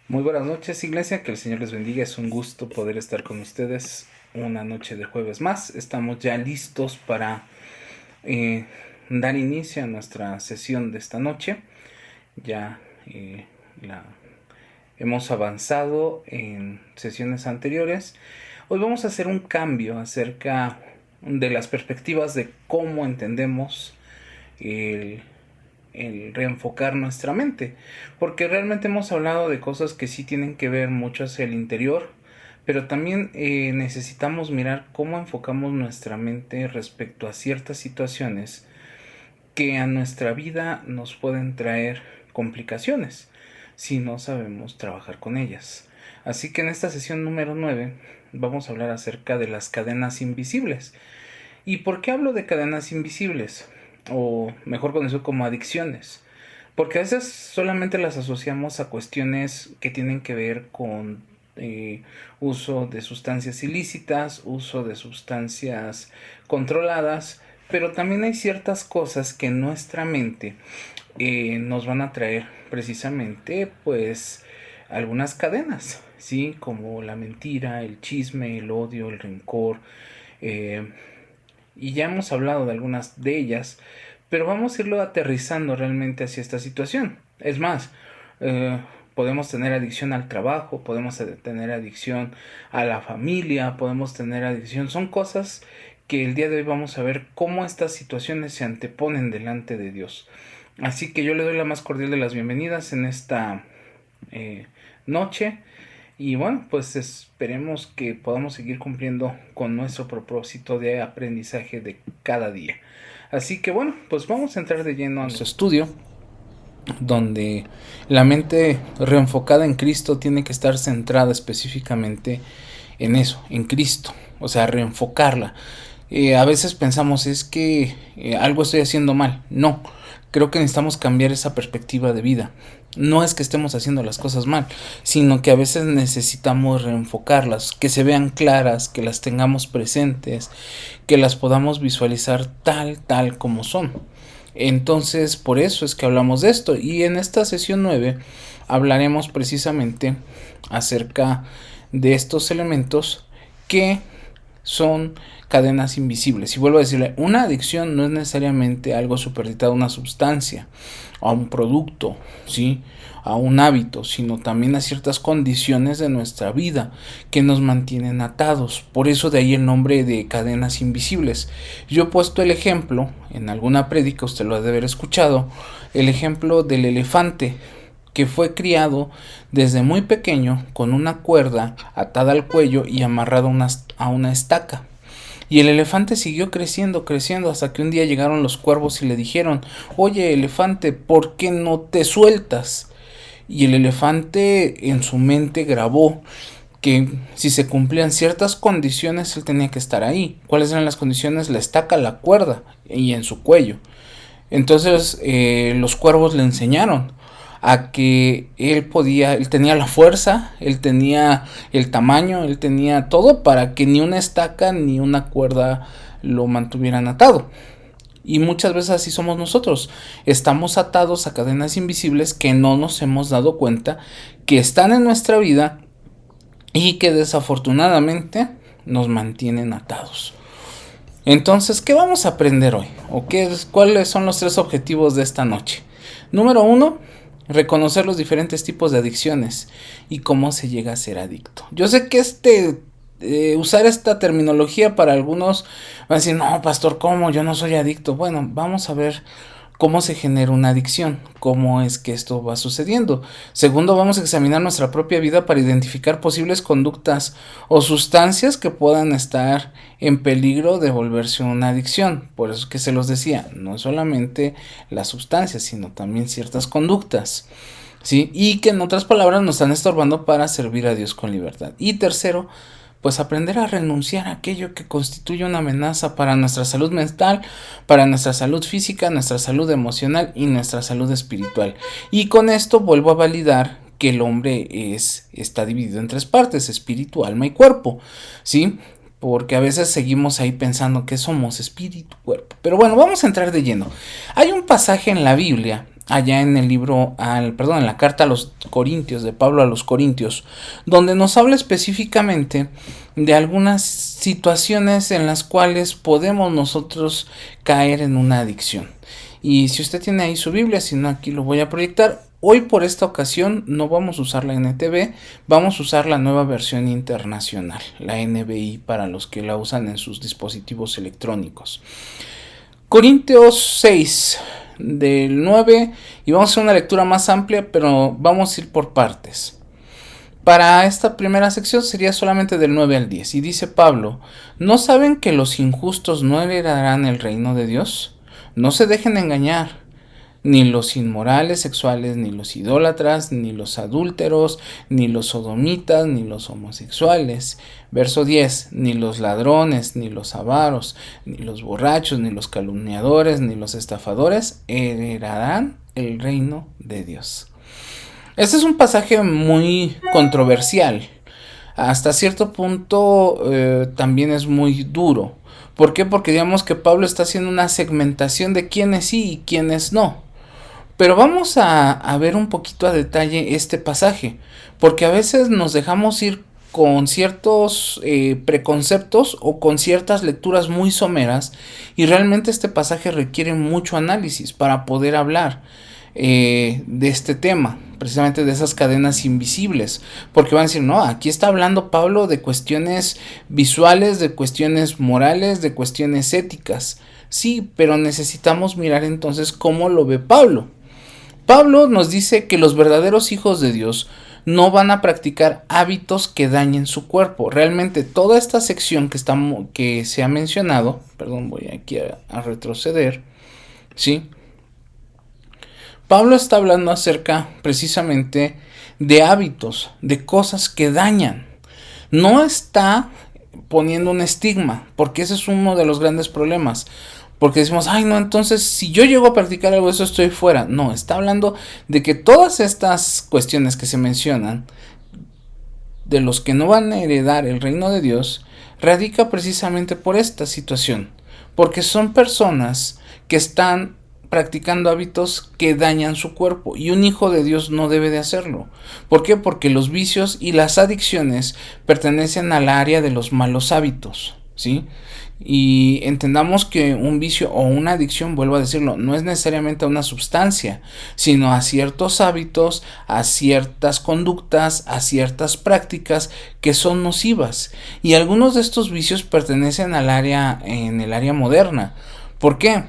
Muy buenas noches, Iglesia, que el Señor les bendiga. Es un gusto poder estar con ustedes una noche de jueves más. Estamos ya listos para dar inicio a nuestra sesión de esta noche. Ya hemos avanzado en sesiones anteriores. Hoy vamos a hacer un cambio acerca de las perspectivas de cómo entendemos el reenfocar nuestra mente, porque realmente hemos hablado de cosas que sí tienen que ver mucho hacia el interior, pero también necesitamos mirar cómo enfocamos nuestra mente respecto a ciertas situaciones que a nuestra vida nos pueden traer complicaciones si no sabemos trabajar con ellas. Así que en esta sesión número 9 vamos a hablar acerca de las cadenas invisibles. ¿Y por qué hablo de cadenas invisibles? O mejor conocido como adicciones, porque a veces solamente las asociamos a cuestiones que tienen que ver con uso de sustancias ilícitas, uso de sustancias controladas, pero también hay ciertas cosas que en nuestra mente nos van a traer precisamente pues algunas cadenas, ¿sí? Como la mentira, el chisme, el odio, el rencor, y ya hemos hablado de algunas de ellas, pero vamos a irlo aterrizando realmente hacia esta situación. Es más, podemos tener adicción al trabajo, podemos tener adicción a la familia, podemos tener adicción. Son cosas que el día de hoy vamos a ver cómo estas situaciones se anteponen delante de Dios. Así que yo le doy la más cordial de las bienvenidas en esta noche. Y bueno, pues esperemos que podamos seguir cumpliendo con nuestro propósito de aprendizaje de cada día. Así que bueno, pues vamos a entrar de lleno a nuestro estudio, donde la mente reenfocada en Cristo tiene que estar centrada específicamente en eso, en Cristo, o sea, reenfocarla. A veces pensamos, es que algo estoy haciendo mal. No, creo que necesitamos cambiar esa perspectiva de vida. No es que estemos haciendo las cosas mal, sino que a veces necesitamos reenfocarlas, que se vean claras, que las tengamos presentes, que las podamos visualizar tal como son. Entonces, por eso es que hablamos de esto. Y en esta sesión 9 hablaremos precisamente acerca de estos elementos que son cadenas invisibles. Y vuelvo a decirle, una adicción no es necesariamente algo superditado a una sustancia, a un producto, ¿sí?, a un hábito, sino también a ciertas condiciones de nuestra vida que nos mantienen atados. Por eso de ahí el nombre de cadenas invisibles. Yo he puesto el ejemplo, en alguna prédica usted lo ha de haber escuchado, el ejemplo del elefante, que fue criado desde muy pequeño con una cuerda atada al cuello y amarrado a una estaca. Y el elefante siguió creciendo hasta que un día llegaron los cuervos y le dijeron: oye, elefante, ¿por qué no te sueltas? Y el elefante en su mente grabó que si se cumplían ciertas condiciones él tenía que estar ahí. ¿Cuáles eran las condiciones? La estaca, la cuerda y en su cuello. Entonces los cuervos le enseñaron a que él tenía la fuerza, él tenía el tamaño, él tenía todo para que ni una estaca ni una cuerda lo mantuvieran atado. Y muchas veces así somos nosotros, estamos atados a cadenas invisibles que no nos hemos dado cuenta que están en nuestra vida y que desafortunadamente nos mantienen atados. Entonces, ¿qué vamos a aprender hoy? ¿Cuáles son los 3 objetivos de esta noche? Número 1, reconocer los diferentes tipos de adicciones y cómo se llega a ser adicto. Yo sé que usar esta terminología para algunos van a decir: no, pastor, ¿cómo? Yo no soy adicto. Bueno, vamos a ver cómo se genera una adicción, cómo es que esto va sucediendo. Segundo, vamos a examinar nuestra propia vida para identificar posibles conductas o sustancias que puedan estar en peligro de volverse una adicción. Por eso que se los decía, no solamente las sustancias, sino también ciertas conductas, ¿sí? Y que en otras palabras nos están estorbando para servir a Dios con libertad. Y tercero, pues aprender a renunciar a aquello que constituye una amenaza para nuestra salud mental, para nuestra salud física, nuestra salud emocional y nuestra salud espiritual. Y con esto vuelvo a validar que el hombre está dividido en 3 partes: espíritu, alma y cuerpo, ¿sí? Porque a veces seguimos ahí pensando que somos espíritu, cuerpo. Pero bueno, vamos a entrar de lleno. Hay un pasaje en la Biblia, allá en el en la carta a los Corintios, de Pablo a los Corintios, donde nos habla específicamente de algunas situaciones en las cuales podemos nosotros caer en una adicción. Y si usted tiene ahí su Biblia, si no, aquí lo voy a proyectar. Hoy por esta ocasión no vamos a usar la NTV, vamos a usar la nueva versión internacional, la NBI, para los que la usan en sus dispositivos electrónicos. Corintios 6, del 9, y vamos a hacer una lectura más amplia, pero vamos a ir por partes. Para esta primera sección sería solamente del 9 al 10, y dice Pablo: ¿no saben que los injustos no heredarán el reino de Dios? No se dejen engañar. Ni los inmorales sexuales, ni los idólatras, ni los adúlteros, ni los sodomitas, ni los homosexuales. Verso 10. Ni los ladrones, ni los avaros, ni los borrachos, ni los calumniadores, ni los estafadores heredarán el reino de Dios. Este es un pasaje muy controversial. Hasta cierto punto también es muy duro. ¿Por qué? Porque digamos que Pablo está haciendo una segmentación de quiénes sí y quiénes no. Pero vamos a ver un poquito a detalle este pasaje, porque a veces nos dejamos ir con ciertos preconceptos o con ciertas lecturas muy someras, y realmente este pasaje requiere mucho análisis para poder hablar de este tema, precisamente de esas cadenas invisibles, porque van a decir: no, aquí está hablando Pablo de cuestiones visuales, de cuestiones morales, de cuestiones éticas. Sí, pero necesitamos mirar entonces cómo lo ve Pablo. Pablo nos dice que los verdaderos hijos de Dios no van a practicar hábitos que dañen su cuerpo. Realmente toda esta sección que se ha mencionado, voy aquí a retroceder, ¿sí? Pablo está hablando acerca precisamente de hábitos, de cosas que dañan. No está poniendo un estigma, porque ese es uno de los grandes problemas. Porque decimos, ay no, entonces si yo llego a practicar algo de eso estoy fuera. No, está hablando de que todas estas cuestiones que se mencionan, de los que no van a heredar el reino de Dios, radica precisamente por esta situación. Porque son personas que están practicando hábitos que dañan su cuerpo, y un hijo de Dios no debe de hacerlo. ¿Por qué? Porque los vicios y las adicciones pertenecen al área de los malos hábitos, ¿sí? Y entendamos que un vicio o una adicción, vuelvo a decirlo, no es necesariamente a una sustancia, sino a ciertos hábitos, a ciertas conductas, a ciertas prácticas que son nocivas. Y algunos de estos vicios pertenecen al área, en el área moderna. ¿Por qué?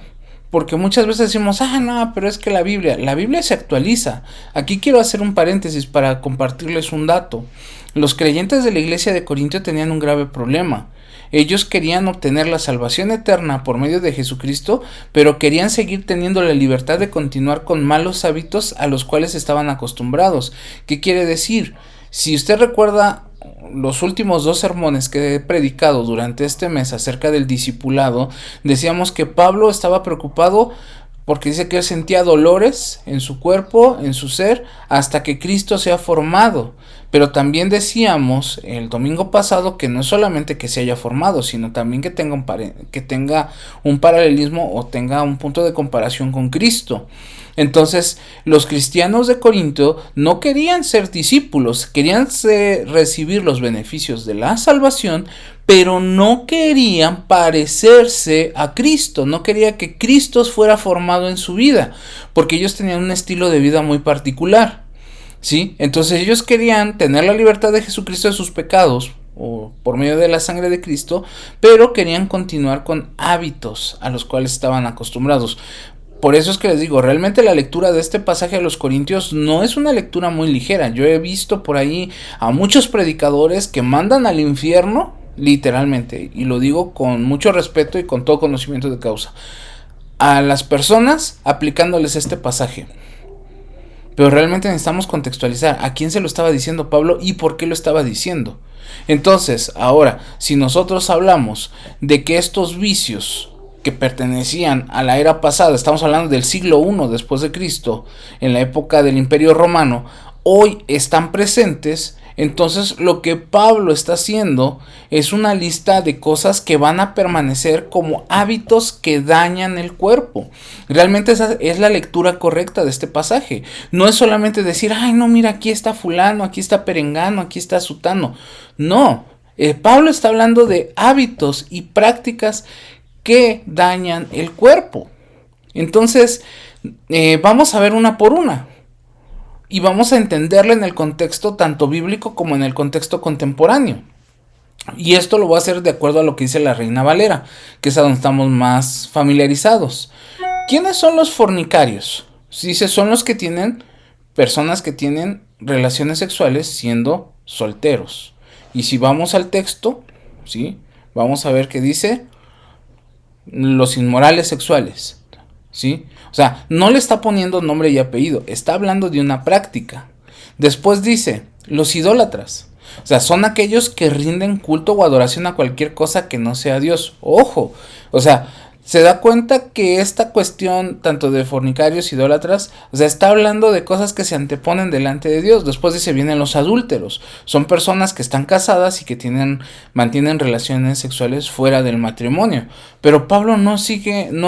Porque muchas veces decimos, no, pero es que la Biblia se actualiza. Aquí quiero hacer un paréntesis para compartirles un dato. Los creyentes de la iglesia de Corinto tenían un grave problema. Ellos querían obtener la salvación eterna por medio de Jesucristo, pero querían seguir teniendo la libertad de continuar con malos hábitos a los cuales estaban acostumbrados. ¿Qué quiere decir? Si usted recuerda los últimos 2 sermones que he predicado durante este mes acerca del discipulado, decíamos que Pablo estaba preocupado porque dice que él sentía dolores en su cuerpo, en su ser, hasta que Cristo sea formado. Pero también decíamos el domingo pasado que no es solamente que se haya formado, sino también que tenga un paralelismo o tenga un punto de comparación con Cristo. Entonces, los cristianos de Corinto no querían ser discípulos, querían recibir los beneficios de la salvación, pero no querían parecerse a Cristo, no quería que Cristo fuera formado en su vida, porque ellos tenían un estilo de vida muy particular, ¿sí? Entonces ellos querían tener la libertad de Jesucristo de sus pecados, o por medio de la sangre de Cristo, pero querían continuar con hábitos a los cuales estaban acostumbrados. Por eso es que les digo, realmente la lectura de este pasaje a los Corintios no es una lectura muy ligera. Yo he visto por ahí a muchos predicadores que mandan al infierno, literalmente, y lo digo con mucho respeto y con todo conocimiento de causa, a las personas aplicándoles este pasaje. Pero realmente necesitamos contextualizar a quién se lo estaba diciendo Pablo y por qué lo estaba diciendo. Entonces, ahora, si nosotros hablamos de que estos vicios que pertenecían a la era pasada, estamos hablando del siglo I después de Cristo, en la época del Imperio Romano, hoy están presentes, entonces lo que Pablo está haciendo es una lista de cosas que van a permanecer como hábitos que dañan el cuerpo. Realmente esa es la lectura correcta de este pasaje. No es solamente decir, ay no, mira, aquí está fulano, aquí está perengano, aquí está sutano. No, Pablo está hablando de hábitos y prácticas que dañan el cuerpo. Entonces, vamos a ver una por una. Y vamos a entenderla en el contexto tanto bíblico como en el contexto contemporáneo. Y esto lo voy a hacer de acuerdo a lo que dice la Reina Valera, que es a donde estamos más familiarizados. ¿Quiénes son los fornicarios? Dice, son los que tienen, personas que tienen relaciones sexuales siendo solteros. Y si vamos al texto, ¿sí? Vamos a ver que dice los inmorales sexuales, ¿sí? O sea, no le está poniendo nombre y apellido, está hablando de una práctica. Después dice, los idólatras, o sea, son aquellos que rinden culto o adoración a cualquier cosa que no sea Dios. Ojo, o sea, se da cuenta que esta cuestión, tanto de fornicarios, idólatras, o sea, está hablando de cosas que se anteponen delante de Dios. Después dice, vienen los adúlteros. Son personas que están casadas y que mantienen relaciones sexuales fuera del matrimonio. Pero Pablo no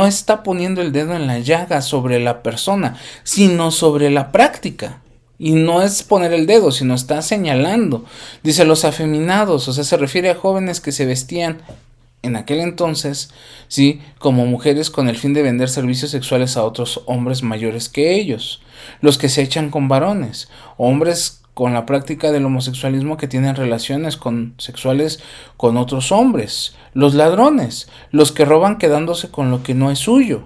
está poniendo el dedo en la llaga sobre la persona, sino sobre la práctica. Y no es poner el dedo, sino está señalando. Dice los afeminados, o sea, se refiere a jóvenes que se vestían en aquel entonces, sí, como mujeres con el fin de vender servicios sexuales a otros hombres mayores que ellos. Los que se echan con varones, hombres con la práctica del homosexualismo que tienen relaciones sexuales con otros hombres. Los ladrones, los que roban quedándose con lo que no es suyo,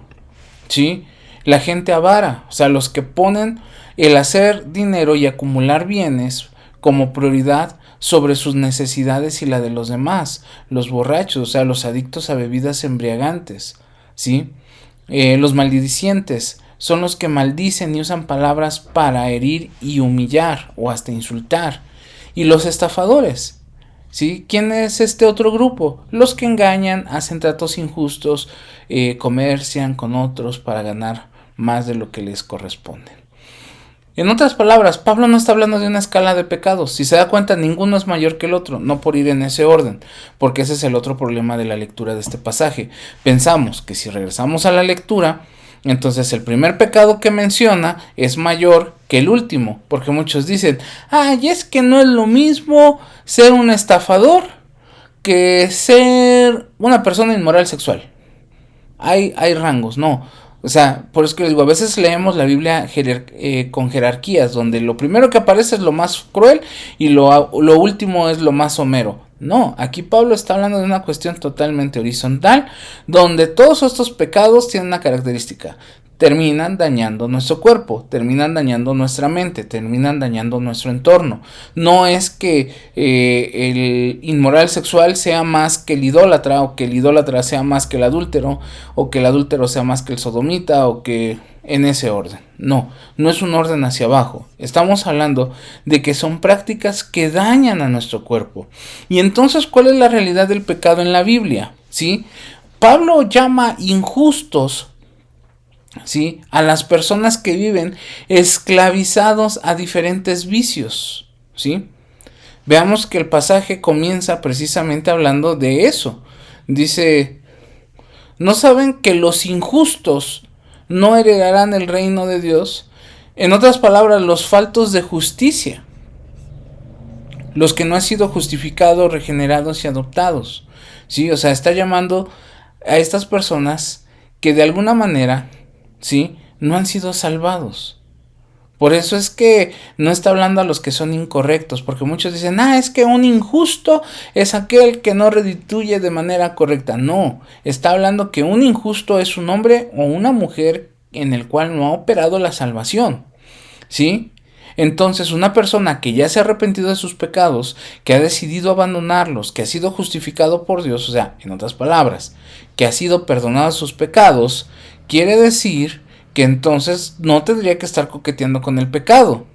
sí. La gente avara, o sea, los que ponen el hacer dinero y acumular bienes como prioridad sobre sus necesidades y la de los demás. Los borrachos, o sea, los adictos a bebidas embriagantes, ¿sí? Los maldicientes son los que maldicen y usan palabras para herir y humillar o hasta insultar. Y los estafadores, ¿Sí? ¿Quién es este otro grupo? Los que engañan, hacen tratos injustos, comercian con otros para ganar más de lo que les corresponde. En otras palabras, Pablo no está hablando de una escala de pecados. Si se da cuenta, ninguno es mayor que el otro, no por ir en ese orden, porque ese es el otro problema de la lectura de este pasaje. Pensamos que si regresamos a la lectura, entonces el primer pecado que menciona es mayor que el último, porque muchos dicen, y es que no es lo mismo ser un estafador que ser una persona inmoral sexual. Hay rangos, no. O sea, por eso que les digo, a veces leemos la Biblia con jerarquías, donde lo primero que aparece es lo más cruel y lo último es lo más somero. No, aquí Pablo está hablando de una cuestión totalmente horizontal, donde todos estos pecados tienen una característica. Terminan dañando nuestro cuerpo, terminan dañando nuestra mente, terminan dañando nuestro entorno. No es que el inmoral sexual sea más que el idólatra, o que el idólatra sea más que el adúltero, o que el adúltero sea más que el sodomita, o que en ese orden. No, no es un orden hacia abajo. Estamos hablando de que son prácticas que dañan a nuestro cuerpo. Y entonces, ¿cuál es la realidad del pecado en la Biblia? ¿Sí? Pablo llama injustos, ¿sí?, a las personas que viven esclavizados a diferentes vicios, ¿sí? Veamos que el pasaje comienza precisamente hablando de eso. Dice, ¿no saben que los injustos no heredarán el reino de Dios? En otras palabras, los faltos de justicia, los que no han sido justificados, regenerados y adoptados, ¿sí? O sea, está llamando a estas personas que de alguna manera, ¿sí?, no han sido salvados. Por eso es que no está hablando a los que son incorrectos, porque muchos dicen, es que un injusto es aquel que no restituye de manera correcta. No, está hablando que un injusto es un hombre o una mujer en el cual no ha operado la salvación, ¿sí? Entonces, una persona que ya se ha arrepentido de sus pecados, que ha decidido abandonarlos, que ha sido justificado por Dios, o sea, en otras palabras, que ha sido perdonado sus pecados, quiere decir que entonces no tendría que estar coqueteando con el pecado.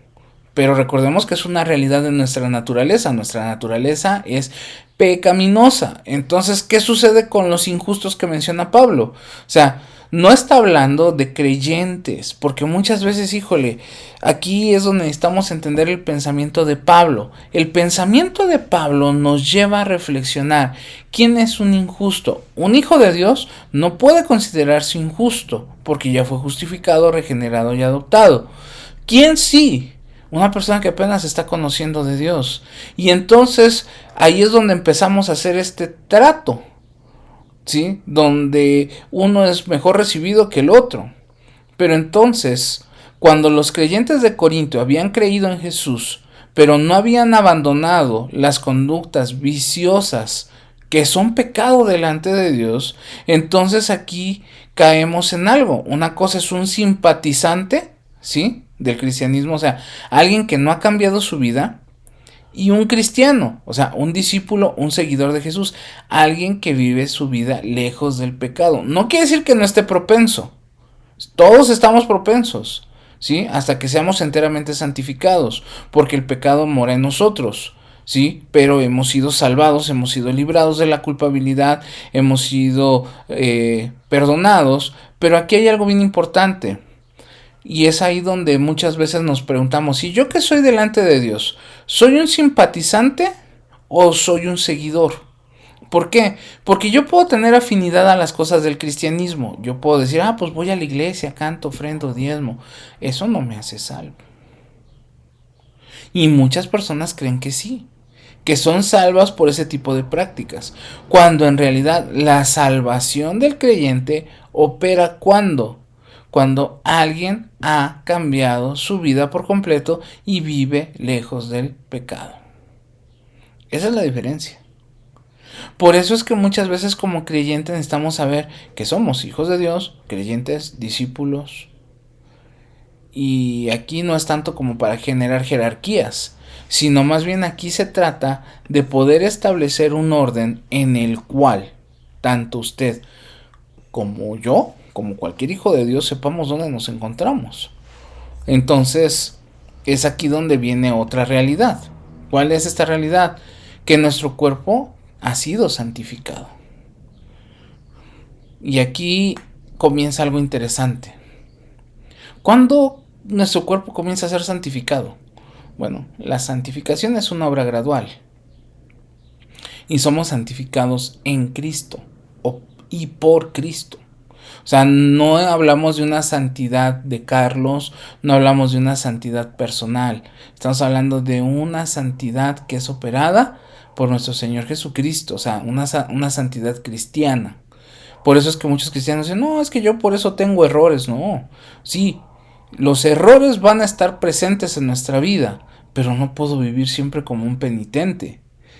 Pero recordemos que es una realidad de nuestra naturaleza. Nuestra naturaleza es pecaminosa. Entonces, ¿qué sucede con los injustos que menciona Pablo? O sea, no está hablando de creyentes, porque muchas veces, híjole, aquí es donde necesitamos entender el pensamiento de Pablo. El pensamiento de Pablo nos lleva a reflexionar. ¿Quién es un injusto? Un hijo de Dios no puede considerarse injusto, porque ya fue justificado, regenerado y adoptado. ¿Quién sí? Una persona que apenas está conociendo de Dios. Y entonces ahí es donde empezamos a hacer este trato, ¿sí? Donde uno es mejor recibido que el otro. Pero entonces, cuando los creyentes de Corinto habían creído en Jesús, pero no habían abandonado las conductas viciosas que son pecado delante de Dios, entonces aquí caemos en algo. Una cosa es un simpatizante, ¿sí?, del cristianismo, o sea, alguien que no ha cambiado su vida, y un cristiano, o sea, un discípulo, un seguidor de Jesús, alguien que vive su vida lejos del pecado. No quiere decir que no esté propenso, todos estamos propensos, ¿sí?, hasta que seamos enteramente santificados, porque el pecado mora en nosotros, ¿sí? Pero hemos sido salvados, hemos sido librados de la culpabilidad, hemos sido perdonados. Pero aquí hay algo bien importante, y es ahí donde muchas veces nos preguntamos, ¿y yo qué soy delante de Dios? ¿Soy un simpatizante o soy un seguidor? ¿Por qué? Porque yo puedo tener afinidad a las cosas del cristianismo. Yo puedo decir, pues voy a la iglesia, canto, ofrendo, diezmo. Eso no me hace salvo. Y muchas personas creen que sí, que son salvas por ese tipo de prácticas, cuando en realidad la salvación del creyente opera cuando alguien ha cambiado su vida por completo y vive lejos del pecado. Esa es la diferencia. Por eso es que muchas veces como creyentes necesitamos saber que somos hijos de Dios, creyentes, discípulos. Y aquí no es tanto como para generar jerarquías, sino más bien aquí se trata de poder establecer un orden en el cual tanto usted como yo, como cualquier hijo de Dios, sepamos dónde nos encontramos. Entonces, es aquí donde viene otra realidad. ¿Cuál es esta realidad? que nuestro cuerpo ha sido santificado. Y aquí comienza algo interesante. ¿Cuándo nuestro cuerpo comienza a ser santificado? Bueno, la santificación es una obra gradual. Y somos santificados en Cristo y por Cristo. O sea, no hablamos de una santidad de Carlos, no hablamos de una santidad personal. Estamos hablando de una santidad que es operada por nuestro Señor Jesucristo. O sea, una santidad cristiana. Por eso es que muchos cristianos dicen, no, es que yo por eso tengo errores. No, sí, los errores van a estar presentes en nuestra vida, pero no puedo vivir siempre como un penitente,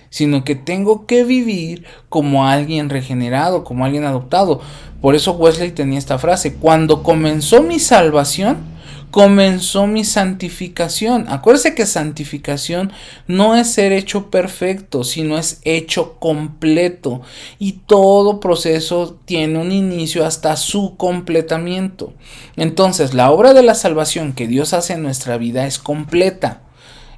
sino que tengo que vivir como alguien regenerado, como alguien adoptado. Por eso Wesley tenía esta frase: cuando comenzó mi salvación, comenzó mi santificación. Acuérdese que santificación no es ser hecho perfecto, sino es hecho completo. Y todo proceso tiene un inicio hasta su completamiento. Entonces, la obra de la salvación que Dios hace en nuestra vida es completa.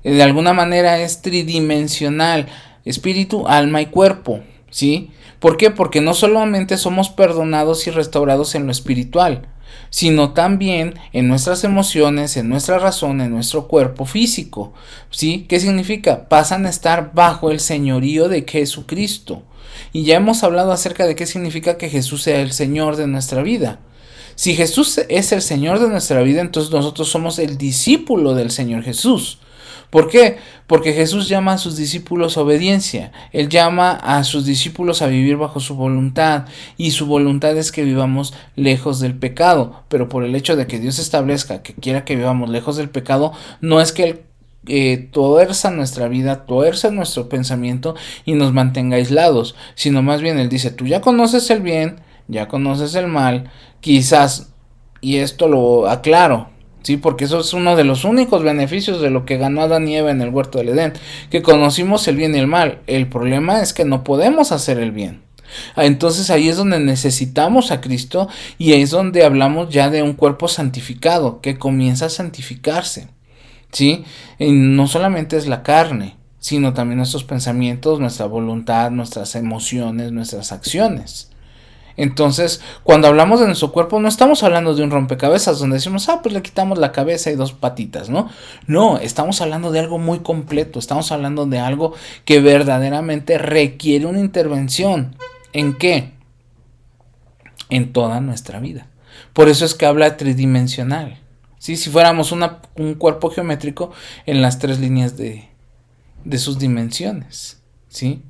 De alguna manera es tridimensional: espíritu, alma y cuerpo, ¿sí? ¿Por qué? Porque no solamente somos perdonados y restaurados en lo espiritual, sino también en nuestras emociones, en nuestra razón, en nuestro cuerpo físico, ¿sí? ¿Qué significa? Pasan a estar bajo el señorío de Jesucristo. Y ya hemos hablado acerca de qué significa que Jesús sea el Señor de nuestra vida. Si Jesús es el Señor de nuestra vida, entonces nosotros somos el discípulo del Señor Jesús. ¿Por qué? Porque Jesús llama a sus discípulos a obediencia. Él llama a sus discípulos a vivir bajo su voluntad, y su voluntad es que vivamos lejos del pecado. Pero por el hecho de que Dios establezca que quiera que vivamos lejos del pecado, no es que Él tuerza nuestra vida, tuerza nuestro pensamiento y nos mantenga aislados, sino más bien Él dice: tú ya conoces el bien, ya conoces el mal, quizás, y esto lo aclaro, sí, porque eso es uno de los únicos beneficios de lo que ganó Adán y Eva en el huerto del Edén, que conocimos el bien y el mal. El problema es que no podemos hacer el bien. Entonces ahí es donde necesitamos a Cristo, y ahí es donde hablamos ya de un cuerpo santificado que comienza a santificarse, ¿sí? Y no solamente es la carne, sino también nuestros pensamientos, nuestra voluntad, nuestras emociones, nuestras acciones. Entonces, cuando hablamos de nuestro cuerpo, no estamos hablando de un rompecabezas donde decimos, pues le quitamos la cabeza y dos patitas, ¿no? No, estamos hablando de algo muy completo, estamos hablando de algo que verdaderamente requiere una intervención. ¿En qué? En toda nuestra vida. Por eso es que habla tridimensional, ¿sí? Si fuéramos un cuerpo geométrico en las tres líneas de sus dimensiones, ¿sí?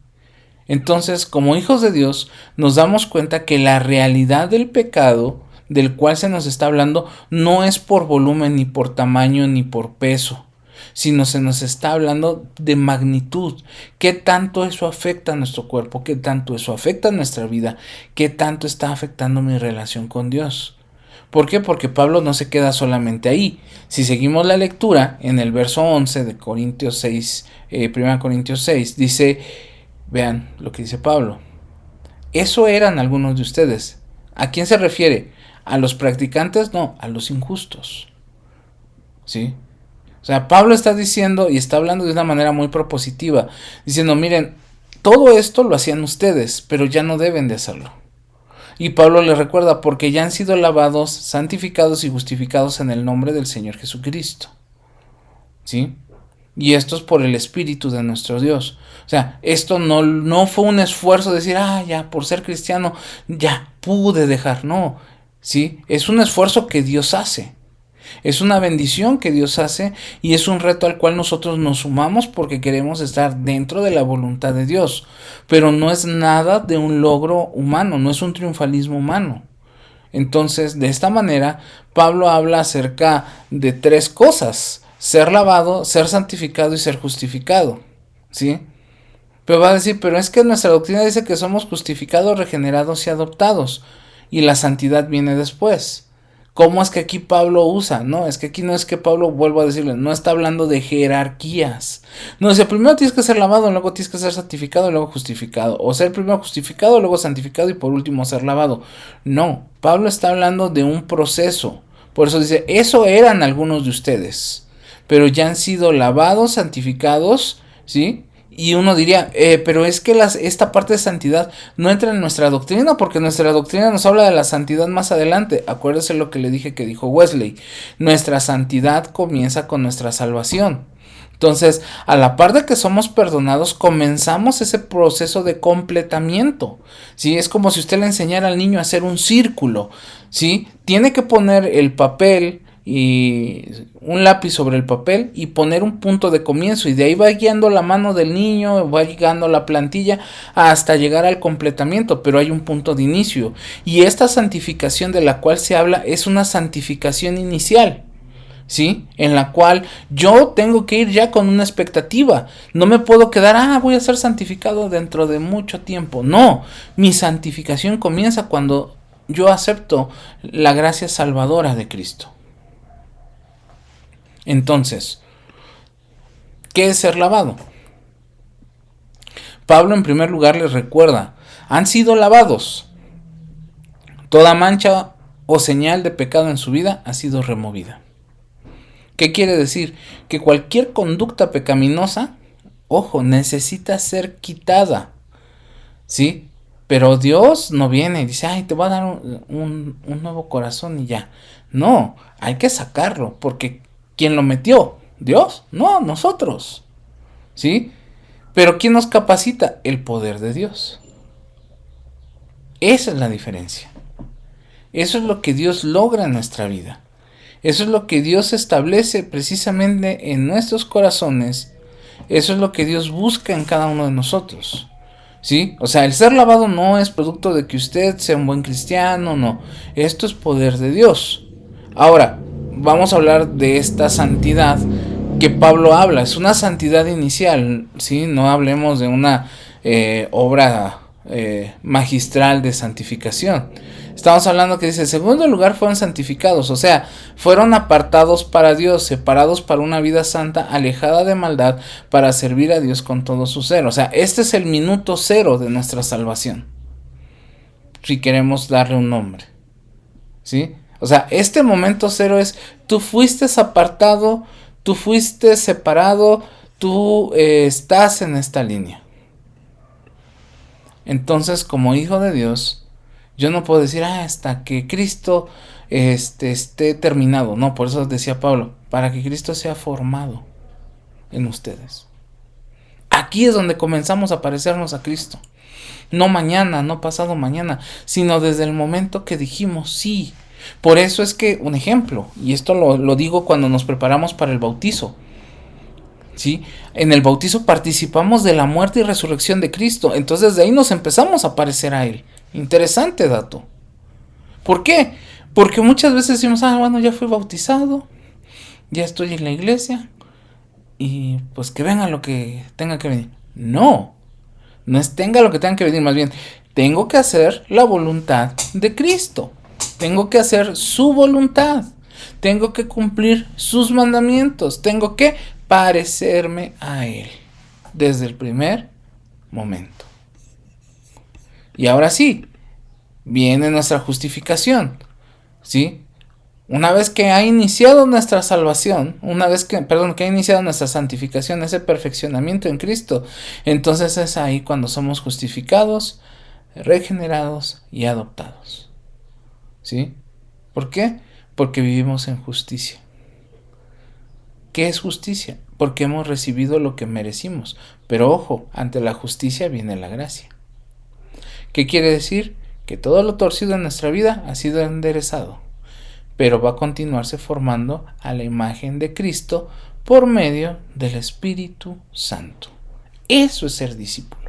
Entonces, como hijos de Dios, nos damos cuenta que la realidad del pecado del cual se nos está hablando no es por volumen, ni por tamaño, ni por peso, sino se nos está hablando de magnitud. ¿Qué tanto eso afecta a nuestro cuerpo? ¿Qué tanto eso afecta a nuestra vida? ¿Qué tanto está afectando mi relación con Dios? ¿Por qué? Porque Pablo no se queda solamente ahí. Si seguimos la lectura, en el verso 11 de Corintios 6, 1 Corintios 6, dice... Vean lo que dice Pablo: eso eran algunos de ustedes. ¿A quién se refiere? ¿A los practicantes? No, a los injustos, ¿sí? O sea, Pablo está diciendo y está hablando de una manera muy propositiva, diciendo: miren, todo esto lo hacían ustedes, pero ya no deben de hacerlo. Y Pablo les recuerda: porque ya han sido lavados, santificados y justificados en el nombre del Señor Jesucristo, ¿sí? Y esto es por el Espíritu de nuestro Dios. O sea, esto no fue un esfuerzo de decir, ya, por ser cristiano, ya pude dejar. No, ¿sí? Es un esfuerzo que Dios hace. Es una bendición que Dios hace, y es un reto al cual nosotros nos sumamos porque queremos estar dentro de la voluntad de Dios. Pero no es nada de un logro humano, no es un triunfalismo humano. Entonces, de esta manera, Pablo habla acerca de tres cosas: ser lavado, ser santificado y ser justificado, ¿sí? Pero va a decir: pero es que nuestra doctrina dice que somos justificados, regenerados y adoptados, y la santidad viene después. ¿Cómo es que aquí Pablo usa? No, es que aquí no es que Pablo, vuelvo a decirle, no está hablando de jerarquías. No, dice: primero tienes que ser lavado, luego tienes que ser santificado, luego justificado. O ser primero justificado, luego santificado y por último ser lavado. No, Pablo está hablando de un proceso. Por eso dice: eso eran algunos de ustedes, pero ya han sido lavados, santificados, ¿sí? Y uno diría, pero es que esta parte de santidad no entra en nuestra doctrina, porque nuestra doctrina nos habla de la santidad más adelante. Acuérdese lo que le dije que dijo Wesley. Nuestra santidad comienza con nuestra salvación. Entonces, a la par de que somos perdonados, comenzamos ese proceso de completamiento, ¿sí? Es como si usted le enseñara al niño a hacer un círculo, ¿sí? Tiene que poner el papel y un lápiz sobre el papel y poner un punto de comienzo, y de ahí va guiando la mano del niño, va llegando la plantilla hasta llegar al completamiento, pero hay un punto de inicio, y esta santificación de la cual se habla es una santificación inicial, ¿sí? En la cual yo tengo que ir ya con una expectativa. No me puedo quedar, voy a ser santificado dentro de mucho tiempo. No, mi santificación comienza cuando yo acepto la gracia salvadora de Cristo. Entonces, ¿qué es ser lavado? Pablo en primer lugar les recuerda, han sido lavados. Toda mancha o señal de pecado en su vida ha sido removida. ¿Qué quiere decir? Que cualquier conducta pecaminosa, ojo, necesita ser quitada, ¿sí? Pero Dios no viene y dice, te voy a dar un nuevo corazón y ya. No, hay que sacarlo, porque ¿quién lo metió? ¿Dios? No, nosotros, ¿sí? Pero ¿quién nos capacita? El poder de Dios. Esa es la diferencia. Eso es lo que Dios logra en nuestra vida. Eso es lo que Dios establece precisamente en nuestros corazones. Eso es lo que Dios busca en cada uno de nosotros, ¿sí? O sea, el ser lavado no es producto de que usted sea un buen cristiano, no. Esto es poder de Dios. Ahora, vamos a hablar de esta santidad que Pablo habla. Es una santidad inicial, ¿sí? No hablemos de una obra magistral de santificación. Estamos hablando que dice, en segundo lugar fueron santificados, o sea, fueron apartados para Dios, separados para una vida santa, alejada de maldad, para servir a Dios con todo su ser. O sea, este es el minuto cero de nuestra salvación, si queremos darle un nombre, ¿sí? O sea, este momento cero es, tú fuiste apartado, tú fuiste separado, tú estás en esta línea. Entonces, como hijo de Dios, yo no puedo decir, hasta que Cristo esté terminado. No, por eso decía Pablo, para que Cristo sea formado en ustedes. Aquí es donde comenzamos a parecernos a Cristo. No mañana, no pasado mañana, sino desde el momento que dijimos sí. Por eso es que, un ejemplo, y esto lo digo cuando nos preparamos para el bautizo, ¿sí? En el bautizo participamos de la muerte y resurrección de Cristo. Entonces de ahí nos empezamos a parecer a Él. Interesante dato. ¿Por qué? Porque muchas veces decimos, bueno, ya fui bautizado, ya estoy en la iglesia, y pues que venga lo que tenga que venir. No es tenga lo que tenga que venir, más bien, tengo que hacer la voluntad de Cristo. Tengo que hacer su voluntad. Tengo que cumplir sus mandamientos. Tengo que parecerme a Él desde el primer momento. Y ahora sí, viene nuestra justificación, ¿sí? Una vez que ha iniciado nuestra salvación, que ha iniciado nuestra santificación, ese perfeccionamiento en Cristo, entonces es ahí cuando somos justificados, regenerados y adoptados, ¿sí? ¿Por qué? Porque vivimos en justicia. ¿Qué es justicia? Porque hemos recibido lo que merecimos. Pero ojo, ante la justicia viene la gracia. ¿Qué quiere decir? Que todo lo torcido en nuestra vida ha sido enderezado, pero va a continuarse formando a la imagen de Cristo por medio del Espíritu Santo. Eso es ser discípulo.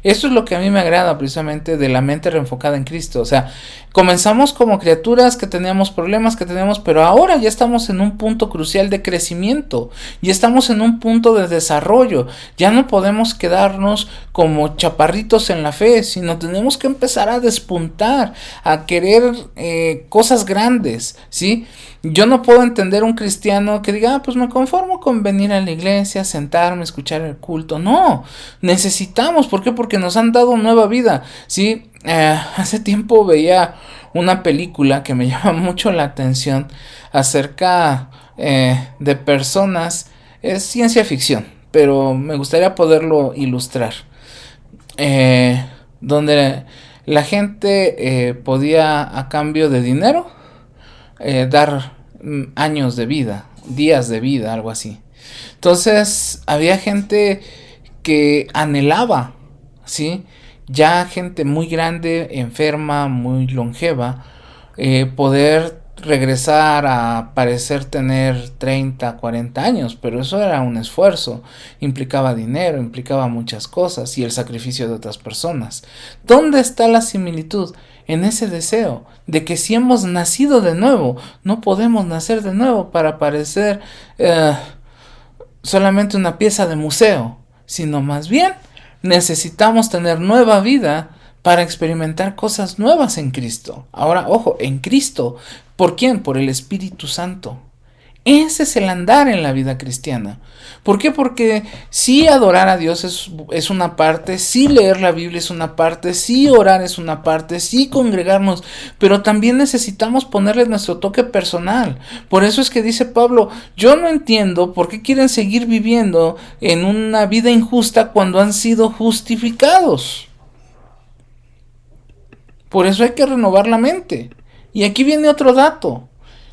Eso es lo que a mí me agrada precisamente de la mente reenfocada en Cristo. O sea, comenzamos como criaturas que teníamos problemas, pero ahora ya estamos en un punto crucial de crecimiento. Ya estamos en un punto de desarrollo. Ya no podemos quedarnos como chaparritos en la fe, sino tenemos que empezar a despuntar, a querer cosas grandes, ¿sí? Yo no puedo entender un cristiano que diga, pues me conformo con venir a la iglesia, sentarme, escuchar el culto. No, necesitamos, ¿por qué? Porque nos han dado nueva vida, ¿sí? Hace tiempo veía una película que me llama mucho la atención acerca de personas, es ciencia ficción, pero me gustaría poderlo ilustrar. Donde la gente podía, a cambio de dinero, dar años de vida, días de vida, algo así. Entonces había gente que anhelaba, ¿sí? Ya gente muy grande, enferma, muy longeva, poder regresar a parecer tener 30, 40 años, pero eso era un esfuerzo, implicaba dinero, implicaba muchas cosas y el sacrificio de otras personas. ¿Dónde está la similitud? En ese deseo de que si hemos nacido de nuevo, no podemos nacer de nuevo para parecer solamente una pieza de museo, sino más bien necesitamos tener nueva vida para experimentar cosas nuevas en Cristo. Ahora, ojo, en Cristo. ¿Por quién? Por el Espíritu Santo. Ese es el andar en la vida cristiana. ¿Por qué? Porque sí adorar a Dios es una parte, sí leer la Biblia es una parte, sí orar es una parte, sí congregarnos, pero también necesitamos ponerle nuestro toque personal. Por eso es que dice Pablo, yo no entiendo por qué quieren seguir viviendo en una vida injusta cuando han sido justificados. Por eso hay que renovar la mente. Y aquí viene otro dato.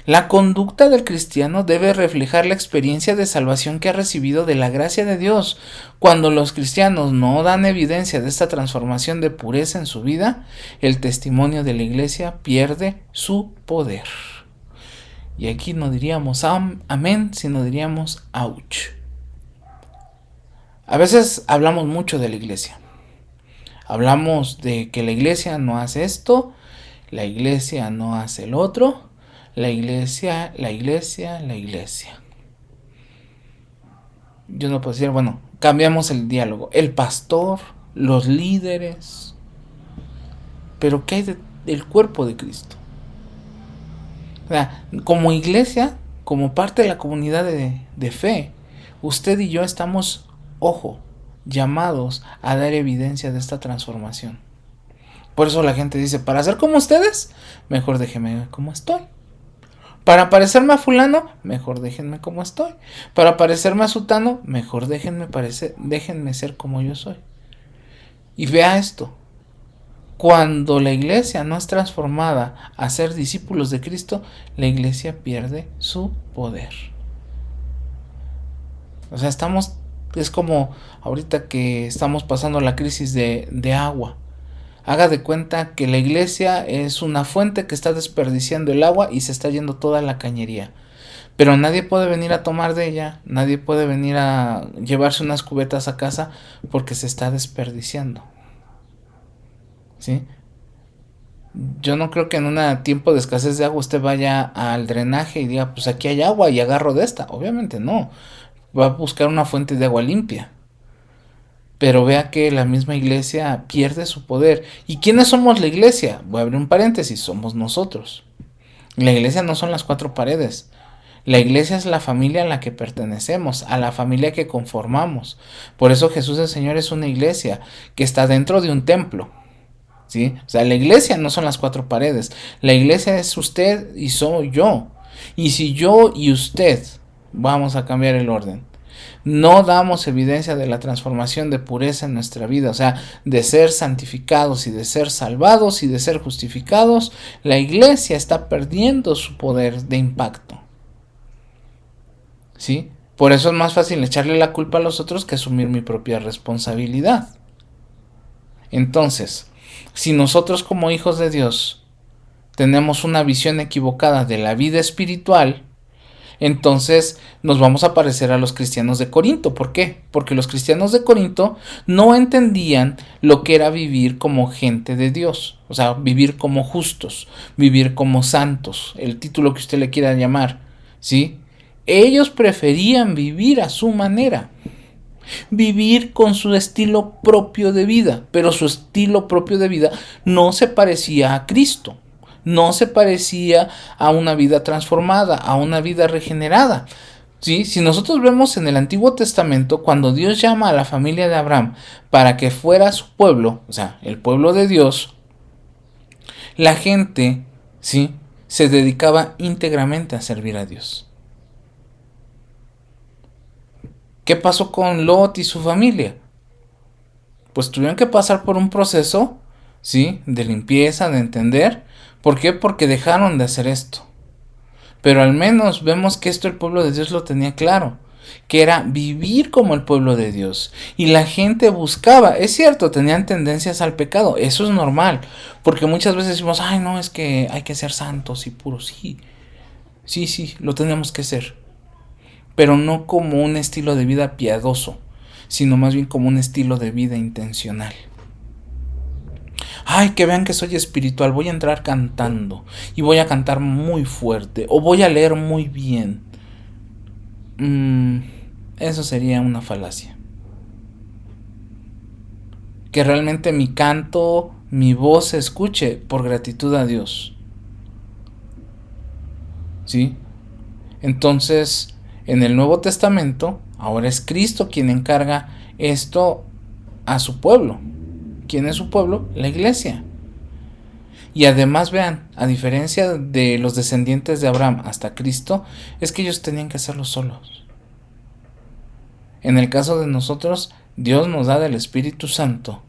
La conducta del cristiano debe reflejar la experiencia de salvación que ha recibido de la gracia de Dios. Cuando los cristianos no dan evidencia de esta transformación de pureza en su vida, el testimonio de la iglesia pierde su poder. Y aquí no diríamos amén, sino diríamos ouch. A veces hablamos mucho de la iglesia. Hablamos de que la iglesia no hace esto, la iglesia no hace el otro, la iglesia. Yo no puedo decir, bueno, cambiamos el diálogo. El pastor, los líderes. Pero ¿qué hay del cuerpo de Cristo? O sea, como iglesia, como parte de la comunidad de fe, usted y yo estamos, ojo, llamados a dar evidencia de esta transformación. Por eso la gente dice, para ser como ustedes, mejor déjenme como estoy. Para parecerme a fulano, mejor déjenme como estoy. Para parecerme a sutano, mejor déjenme ser como yo soy. Y vea esto. Cuando la iglesia no es transformada a ser discípulos de Cristo, la iglesia pierde su poder. O sea, es como ahorita que estamos pasando la crisis de agua. Haga de cuenta que la iglesia es una fuente que está desperdiciando el agua y se está yendo toda la cañería. Pero nadie puede venir a tomar de ella, nadie puede venir a llevarse unas cubetas a casa porque se está desperdiciando. ¿Sí? Yo no creo que en un tiempo de escasez de agua usted vaya al drenaje y diga, pues aquí hay agua y agarro de esta. Obviamente no. Va a buscar una fuente de agua limpia. Pero vea que la misma iglesia pierde su poder. ¿Y quiénes somos la iglesia? Voy a abrir un paréntesis, somos nosotros. La iglesia no son las cuatro paredes. La iglesia es la familia a la que pertenecemos, a la familia que conformamos. Por eso Jesús el Señor es una iglesia que está dentro de un templo. ¿Sí? O sea, la iglesia no son las cuatro paredes. La iglesia es usted y soy yo. Y si yo y usted, vamos a cambiar el orden, no damos evidencia de la transformación de pureza en nuestra vida, o sea, de ser santificados y de ser salvados y de ser justificados, la iglesia está perdiendo su poder de impacto. ¿Sí? Por eso es más fácil echarle la culpa a los otros que asumir mi propia responsabilidad. Entonces, si nosotros como hijos de Dios tenemos una visión equivocada de la vida espiritual, entonces nos vamos a parecer a los cristianos de Corinto. ¿Por qué? Porque los cristianos de Corinto no entendían lo que era vivir como gente de Dios, o sea, vivir como justos, vivir como santos, el título que usted le quiera llamar, ¿sí? Ellos preferían vivir a su manera, vivir con su estilo propio de vida, pero su estilo propio de vida no se parecía a Cristo. No se parecía a una vida transformada, a una vida regenerada. ¿Sí? Si nosotros vemos en el Antiguo Testamento, cuando Dios llama a la familia de Abraham para que fuera su pueblo, o sea, el pueblo de Dios, la gente, ¿sí?, se dedicaba íntegramente a servir a Dios. ¿Qué pasó con Lot y su familia? Pues tuvieron que pasar por un proceso, ¿sí? De limpieza, de entender. ¿Por qué? Porque dejaron de hacer esto. Pero al menos vemos que esto el pueblo de Dios lo tenía claro, que era vivir como el pueblo de Dios. Y la gente buscaba, es cierto, tenían tendencias al pecado, eso es normal, porque muchas veces decimos, ay no, es que hay que ser santos y puros, sí, sí, lo tenemos que ser, pero no como un estilo de vida piadoso, sino más bien como un estilo de vida intencional. Ay, que vean que soy espiritual, voy a entrar cantando y voy a cantar muy fuerte o voy a leer muy bien. Eso sería una falacia. Que realmente mi canto, mi voz se escuche por gratitud a Dios. ¿Sí? Entonces, en el Nuevo Testamento, ahora es Cristo quien encarga esto a su pueblo. ¿Quién es su pueblo? La iglesia. Y además vean, a diferencia de los descendientes de Abraham hasta Cristo, es que ellos tenían que hacerlo solos. En el caso de nosotros, Dios nos da del Espíritu Santo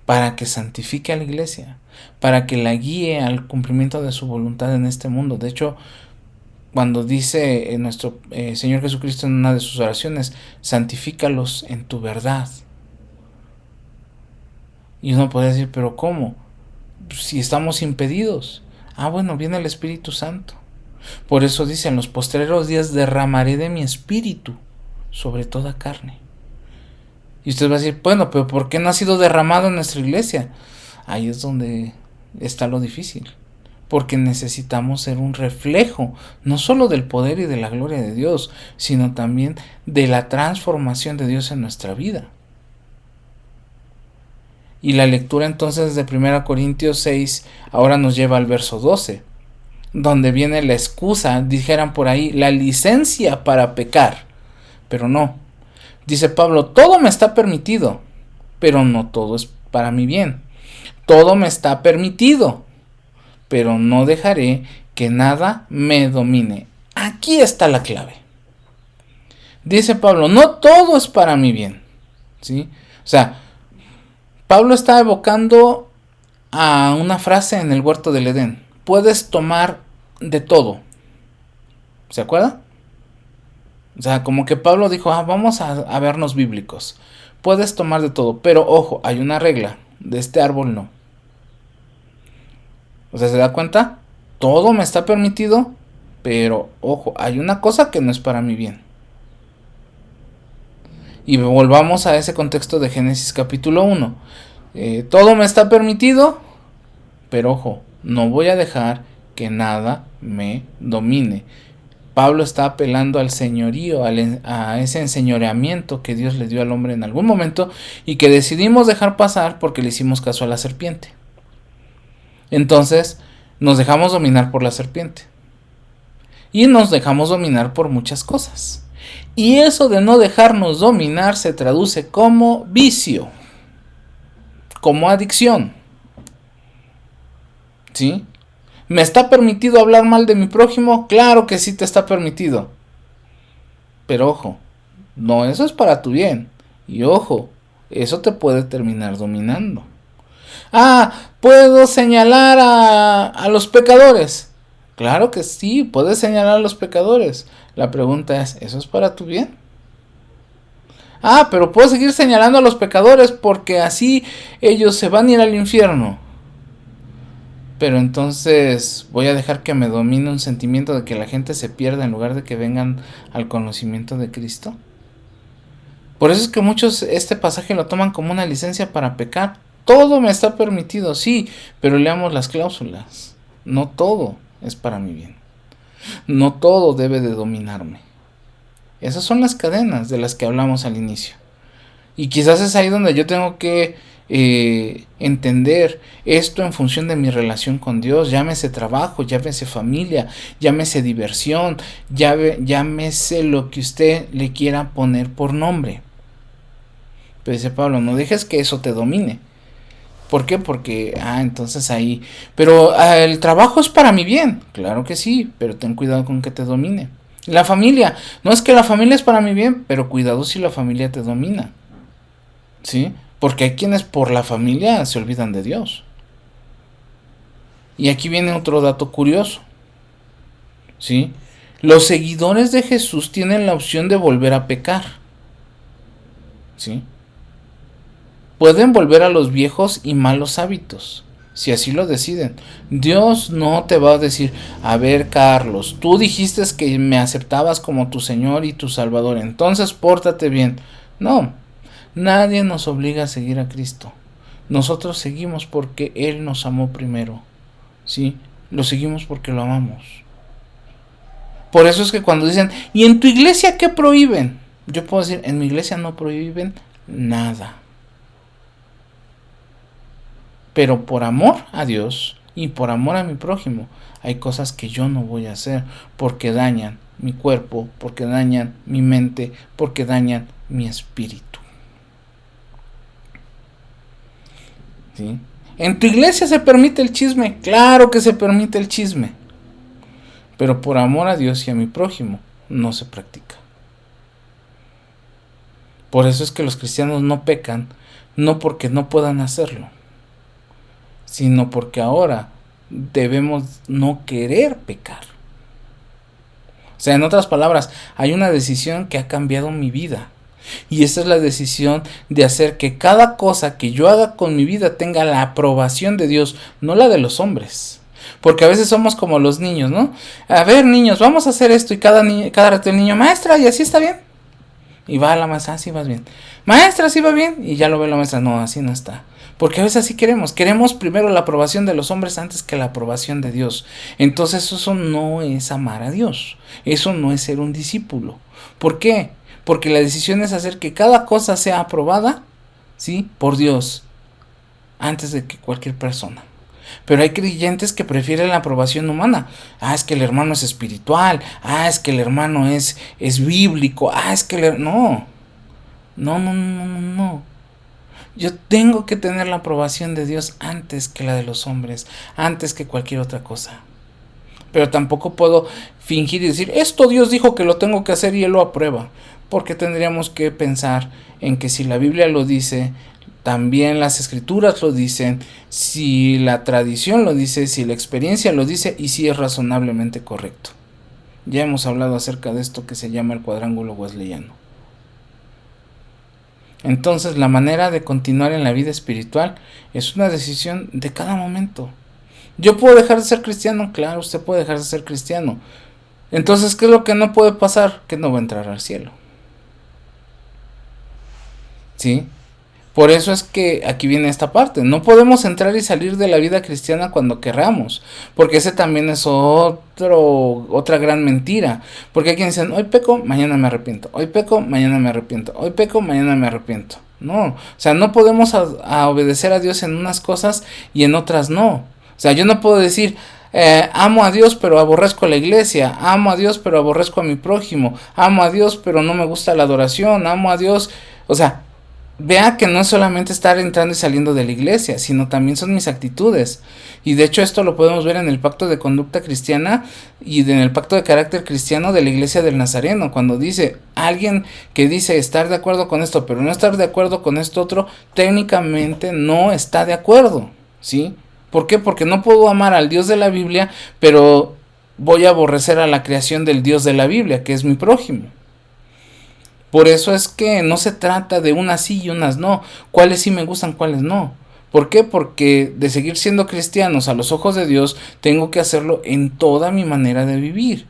para que santifique a la iglesia, para que la guíe al cumplimiento de su voluntad en este mundo. De hecho, cuando dice nuestro Señor Jesucristo en una de sus oraciones, santifícalos en tu verdad. Y uno puede decir, pero ¿cómo? Si estamos impedidos. Bueno, viene el Espíritu Santo. Por eso dice, en los postreros días derramaré de mi espíritu sobre toda carne. Y usted va a decir, bueno, pero ¿por qué no ha sido derramado en nuestra iglesia? Ahí es donde está lo difícil. Porque necesitamos ser un reflejo, no solo del poder y de la gloria de Dios, sino también de la transformación de Dios en nuestra vida. Y la lectura entonces de 1 Corintios 6 ahora nos lleva al verso 12, donde viene la excusa, dijeran por ahí, la licencia para pecar. Pero no, dice Pablo, todo me está permitido, pero no todo es para mi bien. Todo me está permitido, pero no dejaré que nada me domine. Aquí está la clave. Dice Pablo, no todo es para mi bien. ¿Sí? O sea, Pablo está evocando a una frase en el huerto del Edén. Puedes tomar de todo. ¿Se acuerda? O sea, como que Pablo dijo, vamos a vernos bíblicos. Puedes tomar de todo, pero ojo, hay una regla. De este árbol no. O sea, ¿se da cuenta? Todo me está permitido, pero ojo, hay una cosa que no es para mi bien. Y volvamos a ese contexto de Génesis capítulo 1. Todo me está permitido, pero ojo, no voy a dejar que nada me domine. Pablo está apelando al señorío, a ese enseñoreamiento que Dios le dio al hombre en algún momento y que decidimos dejar pasar porque le hicimos caso a la serpiente. Entonces nos dejamos dominar por la serpiente y nos dejamos dominar por muchas cosas. Y eso de no dejarnos dominar se traduce como vicio, como adicción. ¿Sí? ¿Me está permitido hablar mal de mi prójimo? Claro que sí te está permitido. Pero ojo, no, eso es para tu bien. Y ojo, eso te puede terminar dominando. ¿Puedo señalar a los pecadores? Claro que sí, puedes señalar a los pecadores. La pregunta es, ¿eso es para tu bien? Pero puedo seguir señalando a los pecadores porque así ellos se van a ir al infierno. Pero entonces voy a dejar que me domine un sentimiento de que la gente se pierda en lugar de que vengan al conocimiento de Cristo. Por eso es que muchos este pasaje lo toman como una licencia para pecar. Todo me está permitido, sí, pero leamos las cláusulas. No todo es para mi bien. No todo debe de dominarme. Esas son las cadenas de las que hablamos al inicio. Y quizás es ahí donde yo tengo que entender esto en función de mi relación con Dios. Llámese trabajo, llámese familia, llámese diversión, llámese lo que usted le quiera poner por nombre. Pero dice Pablo, no dejes que eso te domine. ¿Por qué? Porque, entonces ahí... Pero el trabajo es para mi bien. Claro que sí, pero ten cuidado con que te domine. La familia, no es que la familia es para mi bien, pero cuidado si la familia te domina, ¿sí? Porque hay quienes por la familia se olvidan de Dios. Y aquí viene otro dato curioso, ¿sí? Los seguidores de Jesús tienen la opción de volver a pecar, ¿sí? Pueden volver a los viejos y malos hábitos, si así lo deciden. Dios no te va a decir, a ver Carlos, tú dijiste que me aceptabas como tu Señor y tu Salvador, entonces pórtate bien. No, nadie nos obliga a seguir a Cristo. Nosotros seguimos porque Él nos amó primero, ¿sí? Lo seguimos porque lo amamos. Por eso es que cuando dicen, ¿y en tu iglesia qué prohíben? Yo puedo decir, en mi iglesia no prohíben nada. Pero por amor a Dios y por amor a mi prójimo, hay cosas que yo no voy a hacer porque dañan mi cuerpo, porque dañan mi mente, porque dañan mi espíritu. ¿Sí? ¿En tu iglesia se permite el chisme? Claro que se permite el chisme. Pero por amor a Dios y a mi prójimo no se practica. Por eso es que los cristianos no pecan, no porque no puedan hacerlo, sino porque ahora debemos no querer pecar. O sea, en otras palabras, hay una decisión que ha cambiado mi vida. Y esa es la decisión de hacer que cada cosa que yo haga con mi vida tenga la aprobación de Dios, no la de los hombres. Porque a veces somos como los niños, ¿no? A ver, niños, vamos a hacer esto, y cada rato el niño, maestra, ¿y así está bien? Y va a la maestra, así vas bien. Maestra, así va bien. Y ya lo ve la maestra, no, así no está. Porque a veces así queremos. Queremos primero la aprobación de los hombres antes que la aprobación de Dios. Entonces eso no es amar a Dios. Eso no es ser un discípulo. ¿Por qué? Porque la decisión es hacer que cada cosa sea aprobada, ¿sí? Por Dios, antes de que cualquier persona. Pero hay creyentes que prefieren la aprobación humana. Ah, es que el hermano es espiritual. Ah, es que el hermano es bíblico. Ah, es que no. No. Yo tengo que tener la aprobación de Dios antes que la de los hombres, antes que cualquier otra cosa. Pero tampoco puedo fingir y decir, esto Dios dijo que lo tengo que hacer y Él lo aprueba. Porque tendríamos que pensar en que si la Biblia lo dice, también las escrituras lo dicen, si la tradición lo dice, si la experiencia lo dice y si es razonablemente correcto. Ya hemos hablado acerca de esto que se llama el cuadrángulo wesleyano. Entonces la manera de continuar en la vida espiritual es una decisión de cada momento. ¿Yo puedo dejar de ser cristiano? Claro, usted puede dejar de ser cristiano. Entonces, ¿qué es lo que no puede pasar? Que no va a entrar al cielo. ¿Sí? Por eso es que aquí viene esta parte. No podemos entrar y salir de la vida cristiana cuando querramos. Porque ese también es otra gran mentira. Porque hay quienes dicen, hoy peco, mañana me arrepiento. Hoy peco, mañana me arrepiento. Hoy peco, mañana me arrepiento. No, o sea, no podemos a obedecer a Dios en unas cosas y en otras no. O sea, yo no puedo decir, amo a Dios pero aborrezco a la iglesia. Amo a Dios pero aborrezco a mi prójimo. Amo a Dios pero no me gusta la adoración. Amo a Dios, o sea, vea que no es solamente estar entrando y saliendo de la iglesia, sino también son mis actitudes. Y de hecho esto lo podemos ver en el pacto de conducta cristiana y en el pacto de carácter cristiano de la iglesia del Nazareno, cuando dice alguien que dice estar de acuerdo con esto, pero no estar de acuerdo con esto otro, técnicamente no está de acuerdo, ¿sí? ¿Por qué? Porque no puedo amar al Dios de la Biblia, pero voy a aborrecer a la creación del Dios de la Biblia, que es mi prójimo. Por eso es que no se trata de unas sí y unas no, cuáles sí me gustan, cuáles no. ¿Por qué? Porque de seguir siendo cristianos a los ojos de Dios, tengo que hacerlo en toda mi manera de vivir.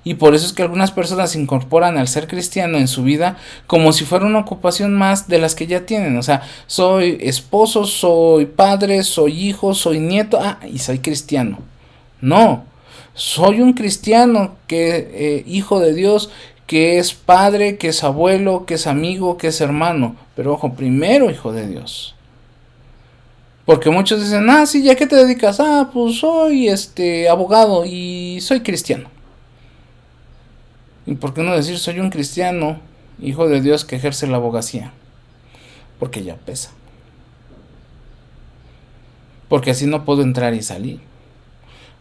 Y por eso es que algunas personas se incorporan al ser cristiano en su vida como si fuera una ocupación más de las que ya tienen. O sea, soy esposo, soy padre, soy hijo, soy nieto, y soy cristiano. No, soy un cristiano que hijo de Dios, que es padre, que es abuelo, que es amigo, que es hermano. Pero ojo, primero hijo de Dios. Porque muchos dicen, sí, ¿ya qué te dedicas? Pues soy abogado y soy cristiano. ¿Y por qué no decir soy un cristiano, hijo de Dios que ejerce la abogacía? Porque ya pesa. Porque así no puedo entrar y salir.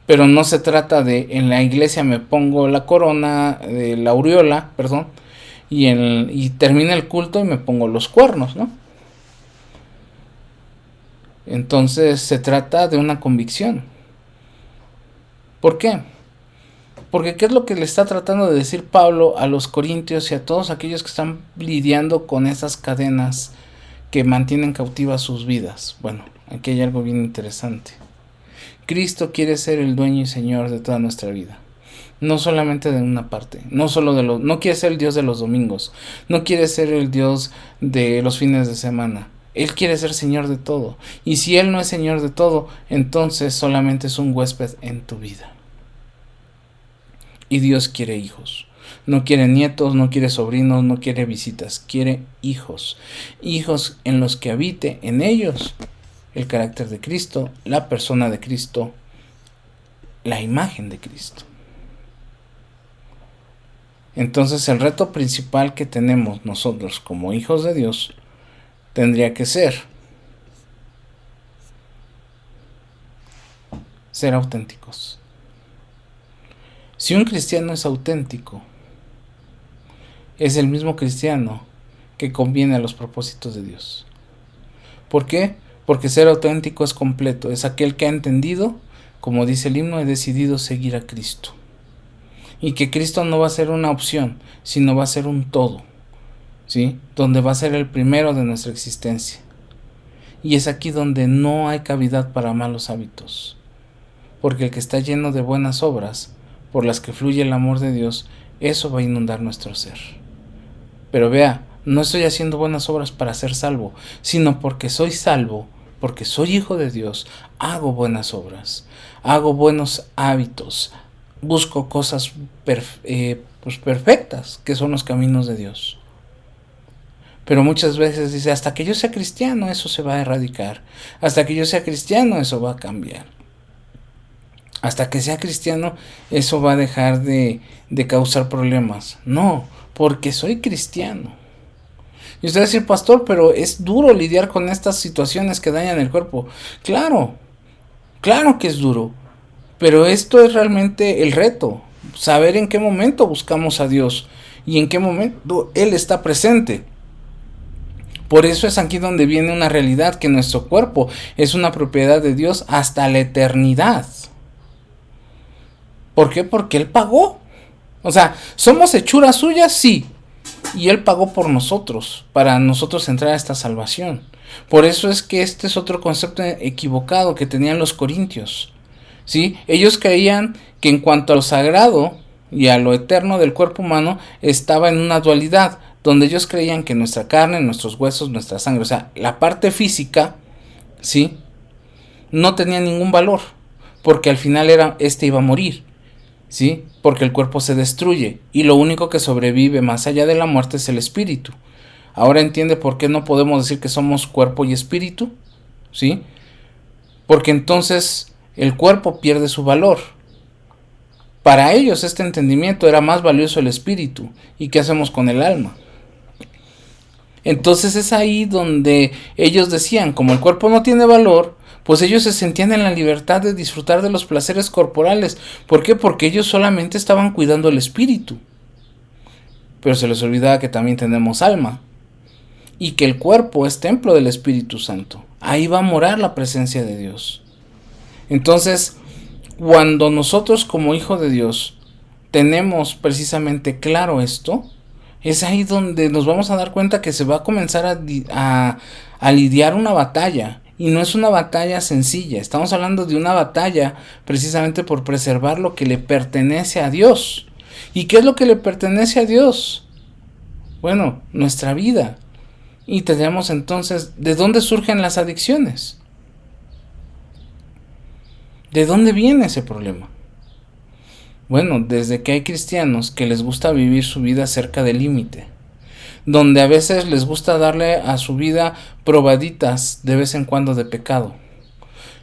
Pero no se trata de en la iglesia me pongo la corona, la aureola, perdón, y termina el culto y me pongo los cuernos, ¿no? Entonces se trata de una convicción. ¿Por qué? Porque ¿qué es lo que le está tratando de decir Pablo a los corintios y a todos aquellos que están lidiando con esas cadenas que mantienen cautivas sus vidas? Bueno, aquí hay algo bien interesante. Cristo quiere ser el dueño y señor de toda nuestra vida. No solamente de una parte, no quiere ser el Dios de los domingos, no quiere ser el Dios de los fines de semana. Él quiere ser señor de todo. Y si Él no es señor de todo, entonces solamente es un huésped en tu vida. Y Dios quiere hijos. No quiere nietos, no quiere sobrinos, no quiere visitas, quiere hijos. Hijos en los que habite en ellos el carácter de Cristo, la persona de Cristo, la imagen de Cristo. Entonces el reto principal que tenemos nosotros como hijos de Dios tendría que ser auténticos. Si un cristiano es auténtico, es el mismo cristiano que conviene a los propósitos de Dios. ¿Por qué? Porque ser auténtico es completo, es aquel que ha entendido, como dice el himno, he decidido seguir a Cristo. Y que Cristo no va a ser una opción, sino va a ser un todo, ¿sí? Donde va a ser el primero de nuestra existencia. Y es aquí donde no hay cavidad para malos hábitos. Porque el que está lleno de buenas obras, por las que fluye el amor de Dios, eso va a inundar nuestro ser. Pero vea, no estoy haciendo buenas obras para ser salvo, sino porque soy salvo, porque soy hijo de Dios, hago buenas obras, hago buenos hábitos, busco cosas perfectas, que son los caminos de Dios. Pero muchas veces dice, hasta que yo sea cristiano eso se va a erradicar, hasta que yo sea cristiano eso va a cambiar, hasta que sea cristiano eso va a dejar de causar problemas. No, porque soy cristiano. Y usted va a decir, pastor, pero es duro lidiar con estas situaciones que dañan el cuerpo. Claro que es duro, pero esto es realmente el reto, saber en qué momento buscamos a Dios y en qué momento Él está presente. Por eso es aquí donde viene una realidad, que nuestro cuerpo es una propiedad de Dios hasta la eternidad. ¿Por qué? Porque Él pagó. O sea, ¿somos hechuras suyas? Sí. Y Él pagó por nosotros, para nosotros entrar a esta salvación. Por eso es que este es otro concepto equivocado que tenían los corintios, ¿sí? Ellos creían que en cuanto a lo sagrado y a lo eterno del cuerpo humano estaba en una dualidad, donde ellos creían que nuestra carne, nuestros huesos, nuestra sangre, o sea, la parte física, ¿sí?, no tenía ningún valor, porque al final iba a morir, ¿sí?, porque el cuerpo se destruye y lo único que sobrevive más allá de la muerte es el espíritu. Ahora entiende por qué no podemos decir que somos cuerpo y espíritu, ¿sí? Porque entonces el cuerpo pierde su valor. Para ellos este entendimiento era más valioso el espíritu. ¿Y qué hacemos con el alma? Entonces es ahí donde ellos decían, como el cuerpo no tiene valor, pues ellos se sentían en la libertad de disfrutar de los placeres corporales. ¿Por qué? Porque ellos solamente estaban cuidando el espíritu. Pero se les olvidaba que también tenemos alma. Y que el cuerpo es templo del Espíritu Santo. Ahí va a morar la presencia de Dios. Entonces, cuando nosotros como hijos de Dios tenemos precisamente claro esto, es ahí donde nos vamos a dar cuenta que se va a comenzar a lidiar una batalla. Y no es una batalla sencilla, estamos hablando de una batalla precisamente por preservar lo que le pertenece a Dios. ¿Y qué es lo que le pertenece a Dios? Bueno, nuestra vida. Y tenemos entonces, ¿de dónde surgen las adicciones? ¿De dónde viene ese problema? Bueno, desde que hay cristianos que les gusta vivir su vida cerca del límite, donde a veces les gusta darle a su vida probaditas de vez en cuando de pecado,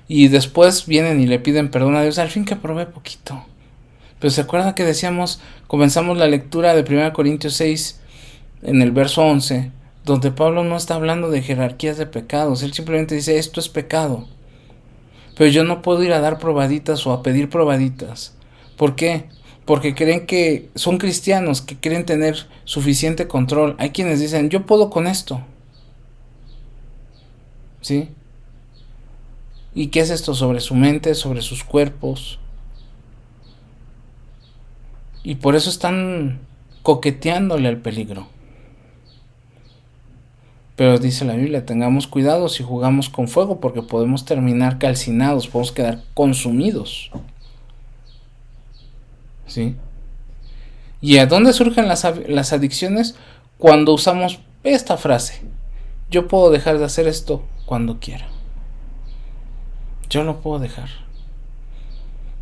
y después vienen y le piden perdón a Dios, al fin que probé poquito. Pero se acuerdan que comenzamos la lectura de 1 Corintios 6 en el verso 11, donde Pablo no está hablando de jerarquías de pecados, él simplemente dice esto es pecado. pero yo no puedo ir a dar probaditas o a pedir probaditas. ¿Por qué? Porque creen que son cristianos, que quieren tener suficiente control. Hay quienes dicen, yo puedo con esto. ¿Sí? ¿Y qué es esto? Sobre su mente, sobre sus cuerpos. Y por eso están coqueteándole al peligro. Pero dice la Biblia, tengamos cuidado si jugamos con fuego, porque podemos terminar calcinados, podemos quedar consumidos. ¿Sí? ¿Y a dónde surgen las adicciones? Cuando usamos esta frase: yo puedo dejar de hacer esto cuando quiera. Yo lo puedo dejar.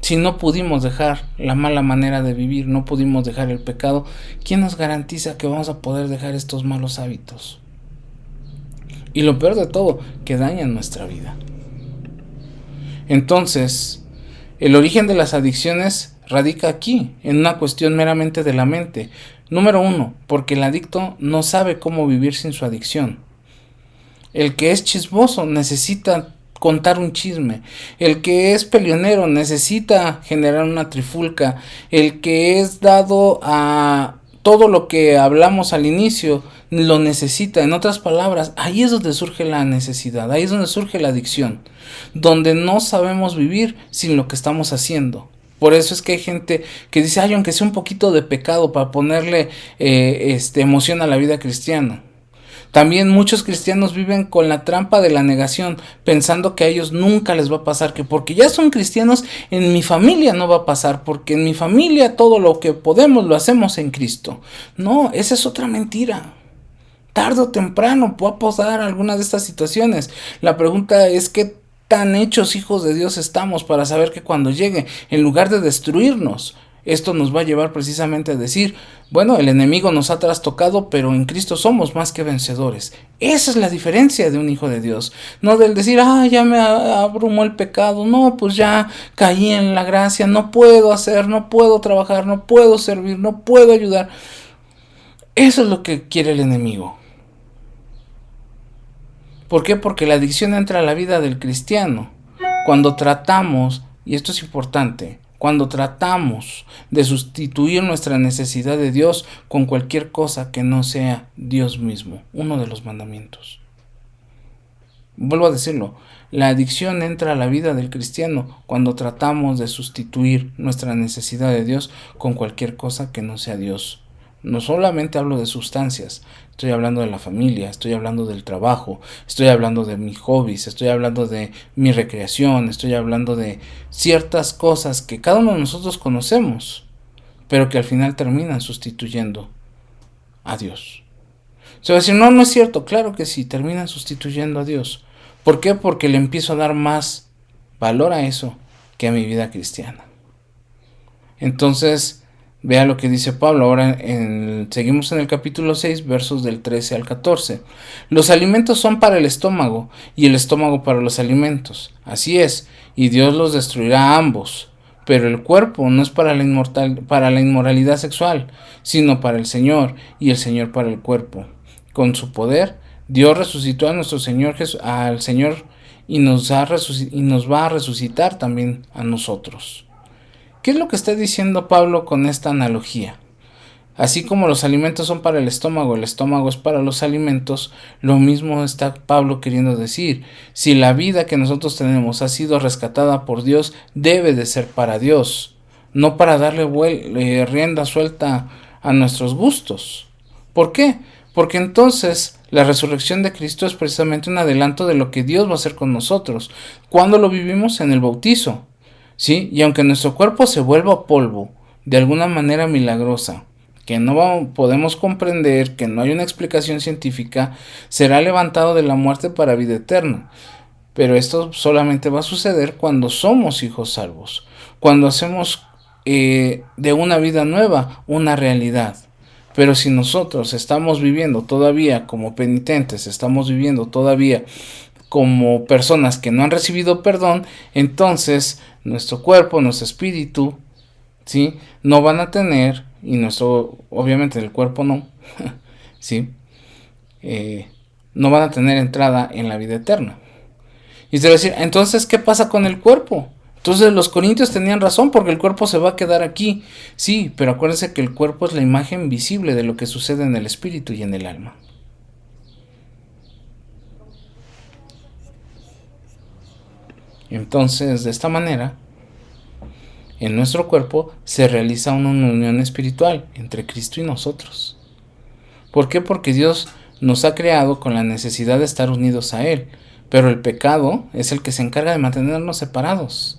Si no pudimos dejar la mala manera de vivir, no pudimos dejar el pecado, ¿quién nos garantiza que vamos a poder dejar estos malos hábitos? Y lo peor de todo, que dañan nuestra vida. Entonces, el origen de las adicciones radica aquí, en una cuestión meramente de la mente. Número 1, porque el adicto no sabe cómo vivir sin su adicción. El que es chismoso necesita contar un chisme. El que es peleonero necesita generar una trifulca. El que es dado a todo lo que hablamos al inicio lo necesita. En otras palabras, ahí es donde surge la necesidad, ahí es donde surge la adicción, donde no sabemos vivir sin lo que estamos haciendo. Por eso es que hay gente que dice, ay, aunque sea un poquito de pecado para ponerle emoción a la vida cristiana. También muchos cristianos viven con la trampa de la negación, pensando que a ellos nunca les va a pasar, que porque ya son cristianos, en mi familia no va a pasar, porque en mi familia todo lo que podemos lo hacemos en Cristo. No, esa es otra mentira. Tarde o temprano va a pasar alguna de estas situaciones. La pregunta es qué tan hechos hijos de Dios estamos para saber que cuando llegue, en lugar de destruirnos, esto nos va a llevar precisamente a decir, bueno, el enemigo nos ha trastocado, pero en Cristo somos más que vencedores. Esa es la diferencia de un hijo de Dios. No del decir, ya me abrumó el pecado, no, pues ya caí en la gracia, no puedo hacer, no puedo trabajar, no puedo servir, no puedo ayudar. Eso es lo que quiere el enemigo. ¿Por qué? Porque la adicción entra a la vida del cristiano cuando tratamos, y esto es importante, cuando tratamos de sustituir nuestra necesidad de Dios con cualquier cosa que no sea Dios mismo, uno de los mandamientos. Vuelvo a decirlo, la adicción entra a la vida del cristiano cuando tratamos de sustituir nuestra necesidad de Dios con cualquier cosa que no sea Dios. No solamente hablo de sustancias, estoy hablando de la familia, estoy hablando del trabajo, estoy hablando de mis hobbies, estoy hablando de mi recreación, estoy hablando de ciertas cosas que cada uno de nosotros conocemos, pero que al final terminan sustituyendo a Dios. Se va a decir, no, no es cierto, claro que sí, terminan sustituyendo a Dios. ¿Por qué? Porque le empiezo a dar más valor a eso que a mi vida cristiana. Entonces, vea lo que dice Pablo. Ahora seguimos en el capítulo 6, versos del 13 al 14. Los alimentos son para el estómago, y el estómago para los alimentos. Así es, y Dios los destruirá a ambos. Pero el cuerpo no es para la inmoralidad sexual, sino para el Señor, y el Señor para el cuerpo. Con su poder, Dios resucitó a nuestro Señor, al Señor, y nos va a resucitar también a nosotros. ¿Qué es lo que está diciendo Pablo con esta analogía? Así como los alimentos son para el estómago es para los alimentos, lo mismo está Pablo queriendo decir. Si la vida que nosotros tenemos ha sido rescatada por Dios, debe de ser para Dios, no para darle rienda suelta a nuestros gustos. ¿Por qué? Porque entonces la resurrección de Cristo es precisamente un adelanto de lo que Dios va a hacer con nosotros. ¿Cuándo lo vivimos? En el bautizo. ¿Sí? Y aunque nuestro cuerpo se vuelva polvo, de alguna manera milagrosa, que no podemos comprender, que no hay una explicación científica, será levantado de la muerte para vida eterna. Pero esto solamente va a suceder cuando somos hijos salvos, cuando hacemos de una vida nueva una realidad. Pero si nosotros estamos viviendo todavía como penitentes, estamos viviendo todavía como personas que no han recibido perdón, entonces nuestro cuerpo, nuestro espíritu, ¿sí?, no van a tener, y obviamente el cuerpo no, ¿sí?, no van a tener entrada en la vida eterna. Y te va a decir, entonces, ¿qué pasa con el cuerpo? Entonces los corintios tenían razón porque el cuerpo se va a quedar aquí. Sí, pero acuérdense que el cuerpo es la imagen visible de lo que sucede en el espíritu y en el alma. Entonces, de esta manera, en nuestro cuerpo se realiza una unión espiritual entre Cristo y nosotros. ¿Por qué? Porque Dios nos ha creado con la necesidad de estar unidos a Él, pero el pecado es el que se encarga de mantenernos separados.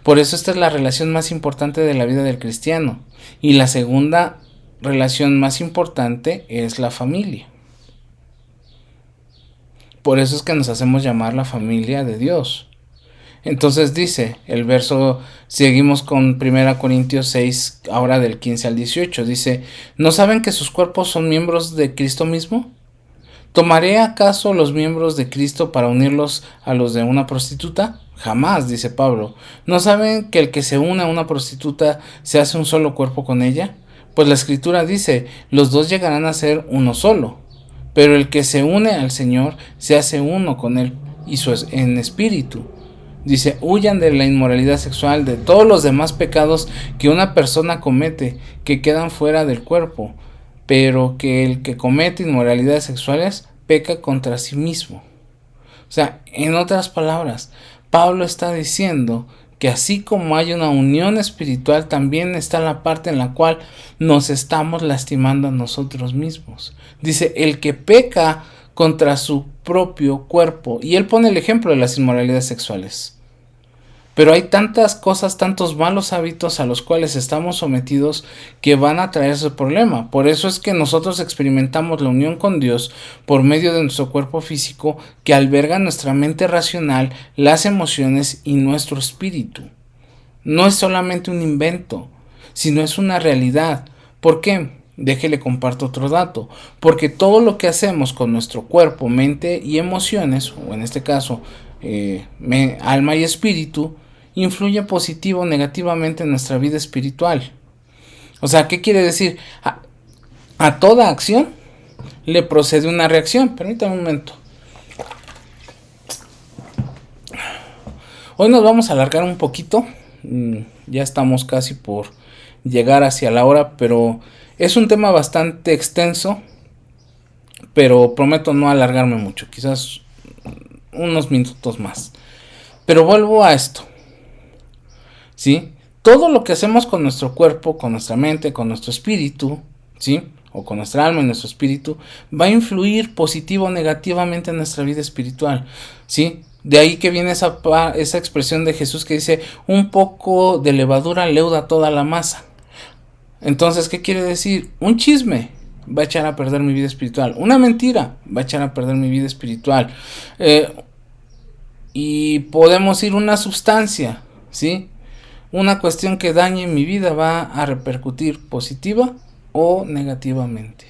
Por eso esta es la relación más importante de la vida del cristiano. Y la segunda relación más importante es la familia. Por eso es que nos hacemos llamar la familia de Dios. Entonces dice el verso, seguimos con 1 Corintios 6, ahora del 15 al 18, dice, ¿no saben que sus cuerpos son miembros de Cristo mismo? ¿Tomaré acaso los miembros de Cristo para unirlos a los de una prostituta? Jamás, dice Pablo. ¿No saben que el que se une a una prostituta se hace un solo cuerpo con ella? Pues la Escritura dice, los dos llegarán a ser uno solo. Pero el que se une al Señor se hace uno con Él y en espíritu. Dice, huyan de la inmoralidad sexual, de todos los demás pecados que una persona comete, que quedan fuera del cuerpo, pero que el que comete inmoralidades sexuales peca contra sí mismo. O sea, en otras palabras, Pablo está diciendo que así como hay una unión espiritual, también está la parte en la cual nos estamos lastimando a nosotros mismos. Dice, el que peca contra su propio cuerpo. Y él pone el ejemplo de las inmoralidades sexuales. Pero hay tantas cosas, tantos malos hábitos a los cuales estamos sometidos que van a traer ese problema. Por eso es que nosotros experimentamos la unión con Dios por medio de nuestro cuerpo físico que alberga nuestra mente racional, las emociones y nuestro espíritu. No es solamente un invento, sino es una realidad. ¿Por qué? Déjele comparto otro dato. Porque todo lo que hacemos con nuestro cuerpo, mente y emociones, o en este caso alma y espíritu, influye positivo o negativamente en nuestra vida espiritual. O sea, ¿qué quiere decir? A toda acción le procede una reacción. Permítame un momento. Hoy nos vamos a alargar un poquito. Ya estamos casi por llegar hacia la hora, pero es un tema bastante extenso. Pero prometo no alargarme mucho, quizás unos minutos más. Pero vuelvo a esto. ¿Sí? Todo lo que hacemos con nuestro cuerpo, con nuestra mente, con nuestro espíritu, ¿sí? O con nuestra alma y nuestro espíritu, va a influir positivo o negativamente en nuestra vida espiritual, ¿sí? De ahí que viene esa expresión de Jesús que dice, un poco de levadura leuda toda la masa. Entonces, ¿qué quiere decir? Un chisme va a echar a perder mi vida espiritual. Una mentira va a echar a perder mi vida espiritual. Y podemos ir una sustancia, ¿sí? Una cuestión que dañe mi vida va a repercutir positiva o negativamente.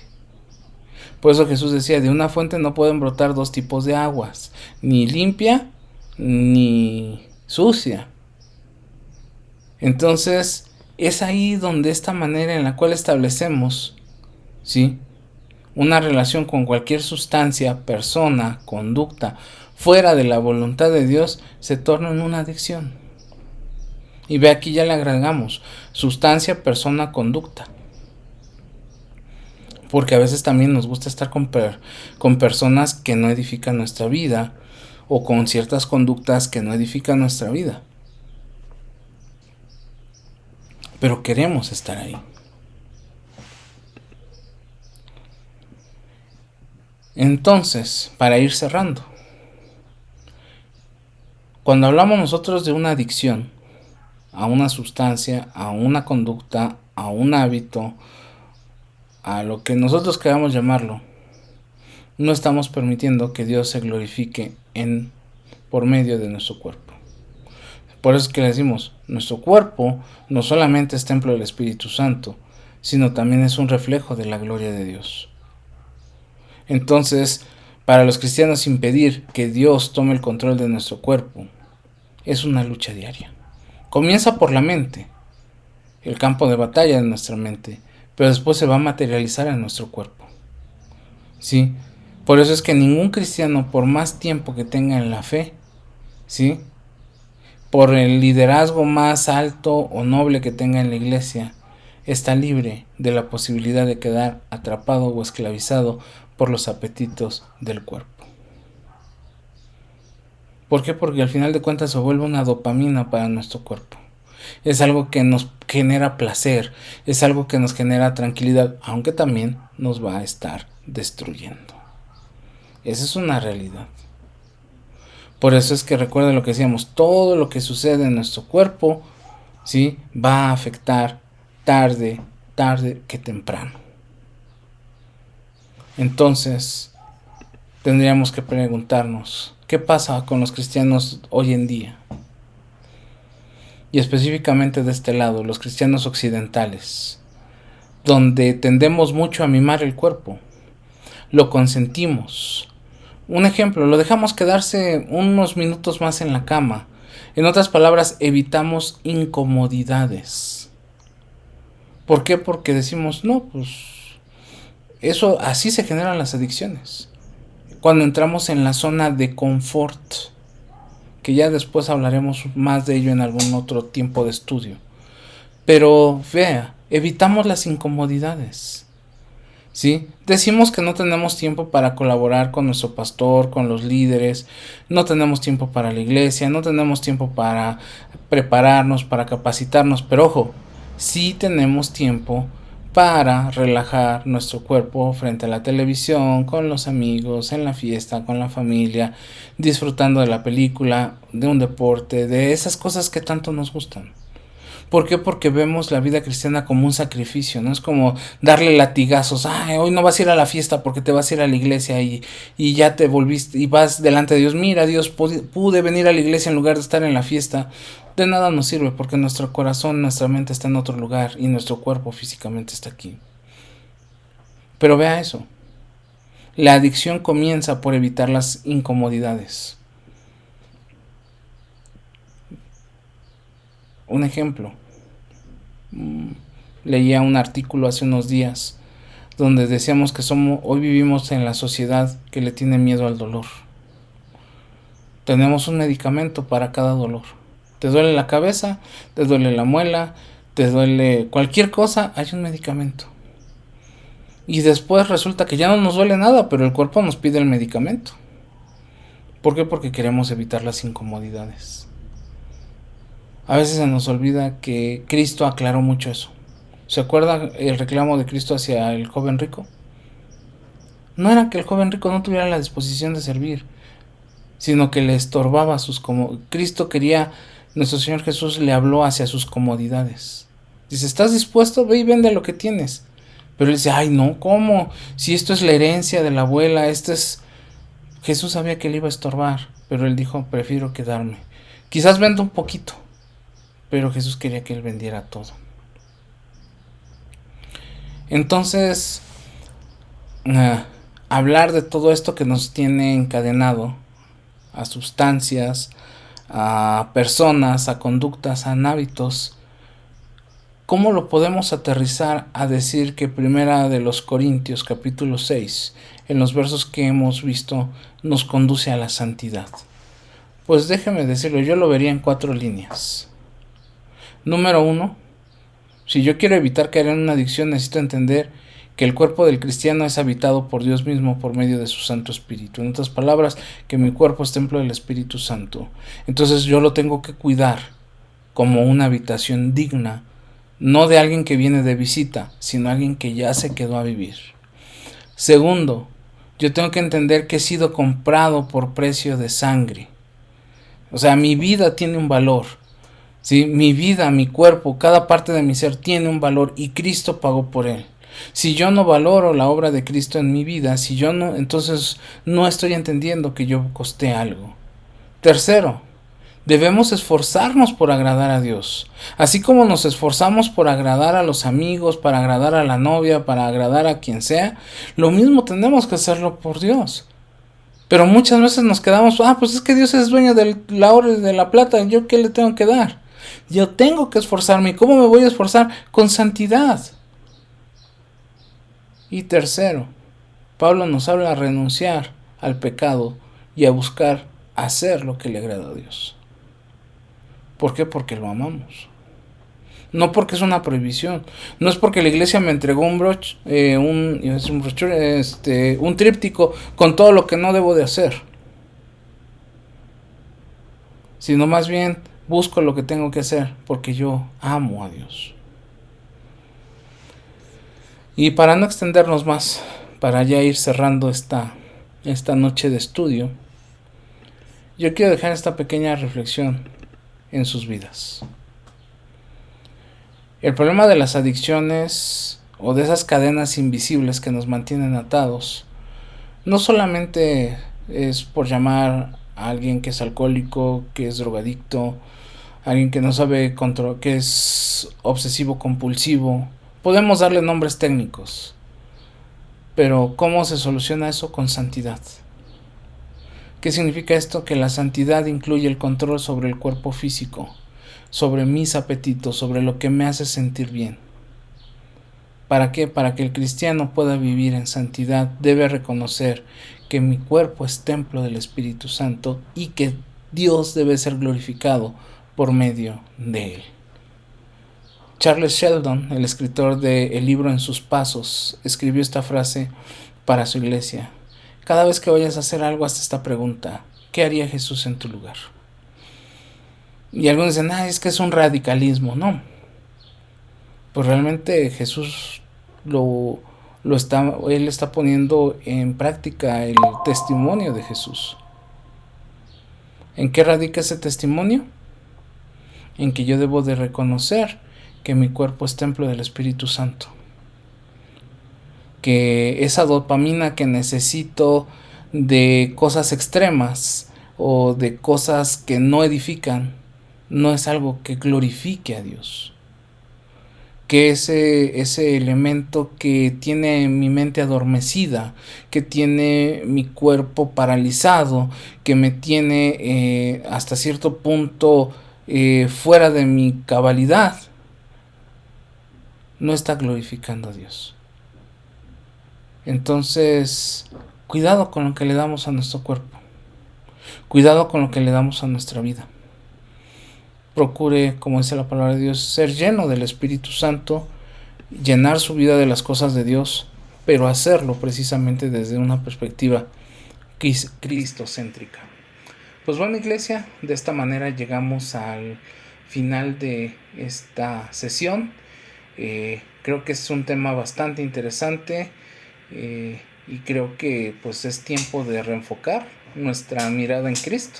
Por eso Jesús decía, de una fuente no pueden brotar dos tipos de aguas, ni limpia ni sucia. Entonces, es ahí donde esta manera en la cual establecemos, ¿sí?, una relación con cualquier sustancia, persona, conducta, fuera de la voluntad de Dios, se torna en una adicción. Y ve, aquí ya le agregamos sustancia, persona, conducta. Porque a veces también nos gusta estar con personas que no edifican nuestra vida, o con ciertas conductas que no edifican nuestra vida. Pero queremos estar ahí. Entonces, para ir cerrando, cuando hablamos nosotros de una adicción a una sustancia, a una conducta, a un hábito, a lo que nosotros queramos llamarlo, no estamos permitiendo que Dios se glorifique por medio de nuestro cuerpo. Por eso es que le decimos, nuestro cuerpo no solamente es templo del Espíritu Santo, sino también es un reflejo de la gloria de Dios. Entonces, para los cristianos, impedir que Dios tome el control de nuestro cuerpo es una lucha diaria. Comienza por la mente, el campo de batalla de nuestra mente, pero después se va a materializar en nuestro cuerpo. ¿Sí? Por eso es que ningún cristiano, por más tiempo que tenga en la fe, ¿sí? Por el liderazgo más alto o noble que tenga en la iglesia, está libre de la posibilidad de quedar atrapado o esclavizado por los apetitos del cuerpo. ¿Por qué? Porque al final de cuentas se vuelve una dopamina para nuestro cuerpo. Es algo que nos genera placer, es algo que nos genera tranquilidad, aunque también nos va a estar destruyendo. Esa es una realidad. Por eso es que recuerda lo que decíamos, todo lo que sucede en nuestro cuerpo, ¿sí?, va a afectar tarde que temprano. Entonces, tendríamos que preguntarnos, ¿qué pasa con los cristianos hoy en día? Y específicamente de este lado, los cristianos occidentales, donde tendemos mucho a mimar el cuerpo, lo consentimos. Un ejemplo, lo dejamos quedarse unos minutos más en la cama. En otras palabras, evitamos incomodidades. ¿Por qué? Porque decimos, no, pues eso, así se generan las adicciones. Cuando entramos en la zona de confort, que ya después hablaremos más de ello en algún otro tiempo de estudio. Pero vea, evitamos las incomodidades. ¿Sí? Decimos que no tenemos tiempo para colaborar con nuestro pastor, con los líderes, no tenemos tiempo para la iglesia, no tenemos tiempo para prepararnos, para capacitarnos, pero ojo, sí tenemos tiempo para relajar nuestro cuerpo frente a la televisión, con los amigos, en la fiesta, con la familia, disfrutando de la película, de un deporte, de esas cosas que tanto nos gustan. ¿Por qué? Porque vemos la vida cristiana como un sacrificio, ¿no? Es como darle latigazos. Ay, hoy no vas a ir a la fiesta porque te vas a ir a la iglesia y ya te volviste y vas delante de Dios. Mira, Dios, pude venir a la iglesia en lugar de estar en la fiesta. De nada nos sirve porque nuestro corazón, nuestra mente está en otro lugar y nuestro cuerpo físicamente está aquí. Pero vea eso. La adicción comienza por evitar las incomodidades. Un ejemplo. Leía un artículo hace unos días donde decíamos que hoy vivimos en la sociedad que le tiene miedo al dolor. Tenemos un medicamento para cada dolor. Te duele la cabeza, te duele la muela, te duele cualquier cosa, hay un medicamento. Y después resulta que ya no nos duele nada, pero el cuerpo nos pide el medicamento. ¿Por qué? Porque queremos evitar las incomodidades. A veces se nos olvida que Cristo aclaró mucho eso. ¿Se acuerda el reclamo de Cristo hacia el joven rico? No era que el joven rico no tuviera la disposición de servir, sino que le estorbaba Cristo quería, nuestro Señor Jesús le habló hacia sus comodidades. Dice, ¿estás dispuesto? Ve y vende lo que tienes. Pero él dice, ay no, ¿cómo? Si esto es la herencia de la abuela, Jesús sabía que le iba a estorbar, pero él dijo, prefiero quedarme. Quizás venda un poquito, pero Jesús quería que él vendiera todo. Entonces, hablar de todo esto que nos tiene encadenado a sustancias, a personas, a conductas, a hábitos, ¿cómo lo podemos aterrizar a decir que Primera de los Corintios capítulo 6, en los versos que hemos visto, nos conduce a la santidad? Pues déjeme decirlo, yo lo vería en 4 líneas. Número 1, si yo quiero evitar caer en una adicción, necesito entender que el cuerpo del cristiano es habitado por Dios mismo por medio de su Santo Espíritu. En otras palabras, que mi cuerpo es templo del Espíritu Santo. Entonces yo lo tengo que cuidar como una habitación digna, no de alguien que viene de visita, sino alguien que ya se quedó a vivir. Segundo, yo tengo que entender que he sido comprado por precio de sangre. O sea, mi vida tiene un valor. ¿Sí? Mi vida, mi cuerpo, cada parte de mi ser tiene un valor y Cristo pagó por él. Si yo no valoro la obra de Cristo en mi vida, entonces no estoy entendiendo que yo costé algo. Tercero, debemos esforzarnos por agradar a Dios. Así como nos esforzamos por agradar a los amigos, para agradar a la novia, para agradar a quien sea, lo mismo tenemos que hacerlo por Dios. Pero muchas veces nos quedamos, pues es que Dios es dueño de la oro y de la plata, ¿yo qué le tengo que dar? Yo tengo que esforzarme. ¿Y cómo me voy a esforzar? Con santidad. Y tercero, Pablo nos habla a renunciar al pecado y a buscar hacer lo que le agrada a Dios. ¿Por qué? Porque lo amamos. No porque es una prohibición. No es porque la iglesia me entregó un tríptico con todo lo que no debo de hacer. Sino más bien busco lo que tengo que hacer porque yo amo a Dios. Y para no extendernos más, para ya ir cerrando esta noche de estudio, yo quiero dejar esta pequeña reflexión en sus vidas. El problema de las adicciones o de esas cadenas invisibles que nos mantienen atados no solamente es por llamar a alguien que es alcohólico, que es drogadicto, alguien que no sabe control, que es obsesivo compulsivo. Podemos darle nombres técnicos, pero ¿cómo se soluciona eso? Con santidad. ¿Qué significa esto? Que la santidad incluye el control sobre el cuerpo físico, sobre mis apetitos, sobre lo que me hace sentir bien. ¿Para qué? Para que el cristiano pueda vivir en santidad, debe reconocer que mi cuerpo es templo del Espíritu Santo y que Dios debe ser glorificado por medio de él. Charles Sheldon, el escritor de El libro en sus pasos, escribió esta frase para su iglesia: cada vez que vayas a hacer algo, haz esta pregunta: ¿qué haría Jesús en tu lugar? Y algunos dicen, es que es un radicalismo. No, pues realmente Jesús él está poniendo en práctica el testimonio de Jesús. ¿En qué radica ese testimonio? En que yo debo de reconocer que mi cuerpo es templo del Espíritu Santo, que esa dopamina que necesito de cosas extremas o de cosas que no edifican no es algo que glorifique a Dios, que ese elemento que tiene mi mente adormecida, que tiene mi cuerpo paralizado, que me tiene hasta cierto punto fuera de mi cabalidad, no está glorificando a Dios. Entonces, cuidado con lo que le damos a nuestro cuerpo, cuidado con lo que le damos a nuestra vida. Procure, como dice la palabra de Dios, ser lleno del Espíritu Santo, llenar su vida de las cosas de Dios, pero hacerlo precisamente desde una perspectiva cristocéntrica. Pues bueno, iglesia, de esta manera llegamos al final de esta sesión. Creo que es un tema bastante interesante y creo que pues es tiempo de reenfocar nuestra mirada en Cristo.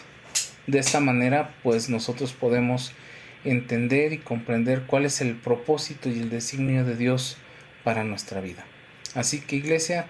De esta manera pues nosotros podemos entender y comprender cuál es el propósito y el designio de Dios para nuestra vida. Así que iglesia,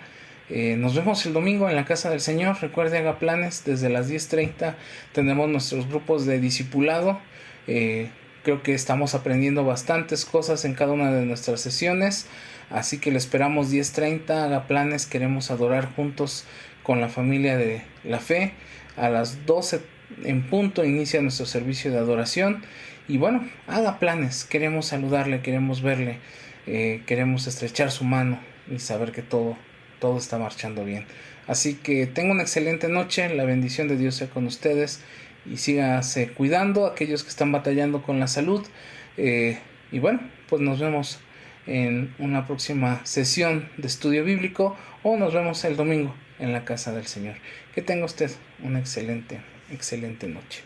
nos vemos el domingo en la casa del Señor. Recuerde, haga planes. Desde las 10:30 tenemos nuestros grupos de discipulado. Creo que estamos aprendiendo bastantes cosas en cada una de nuestras sesiones. Así que le esperamos 10:30. Haga planes. Queremos adorar juntos con la familia de la fe. A las 12 en punto inicia nuestro servicio de adoración. Y bueno, haga planes. Queremos saludarle, queremos verle, queremos estrechar su mano y saber que todo está marchando bien. Así que tenga una excelente noche. La bendición de Dios sea con ustedes y síganse cuidando aquellos que están batallando con la salud. Y bueno, pues nos vemos en una próxima sesión de estudio bíblico o nos vemos el domingo en la casa del Señor. Que tenga usted una excelente noche.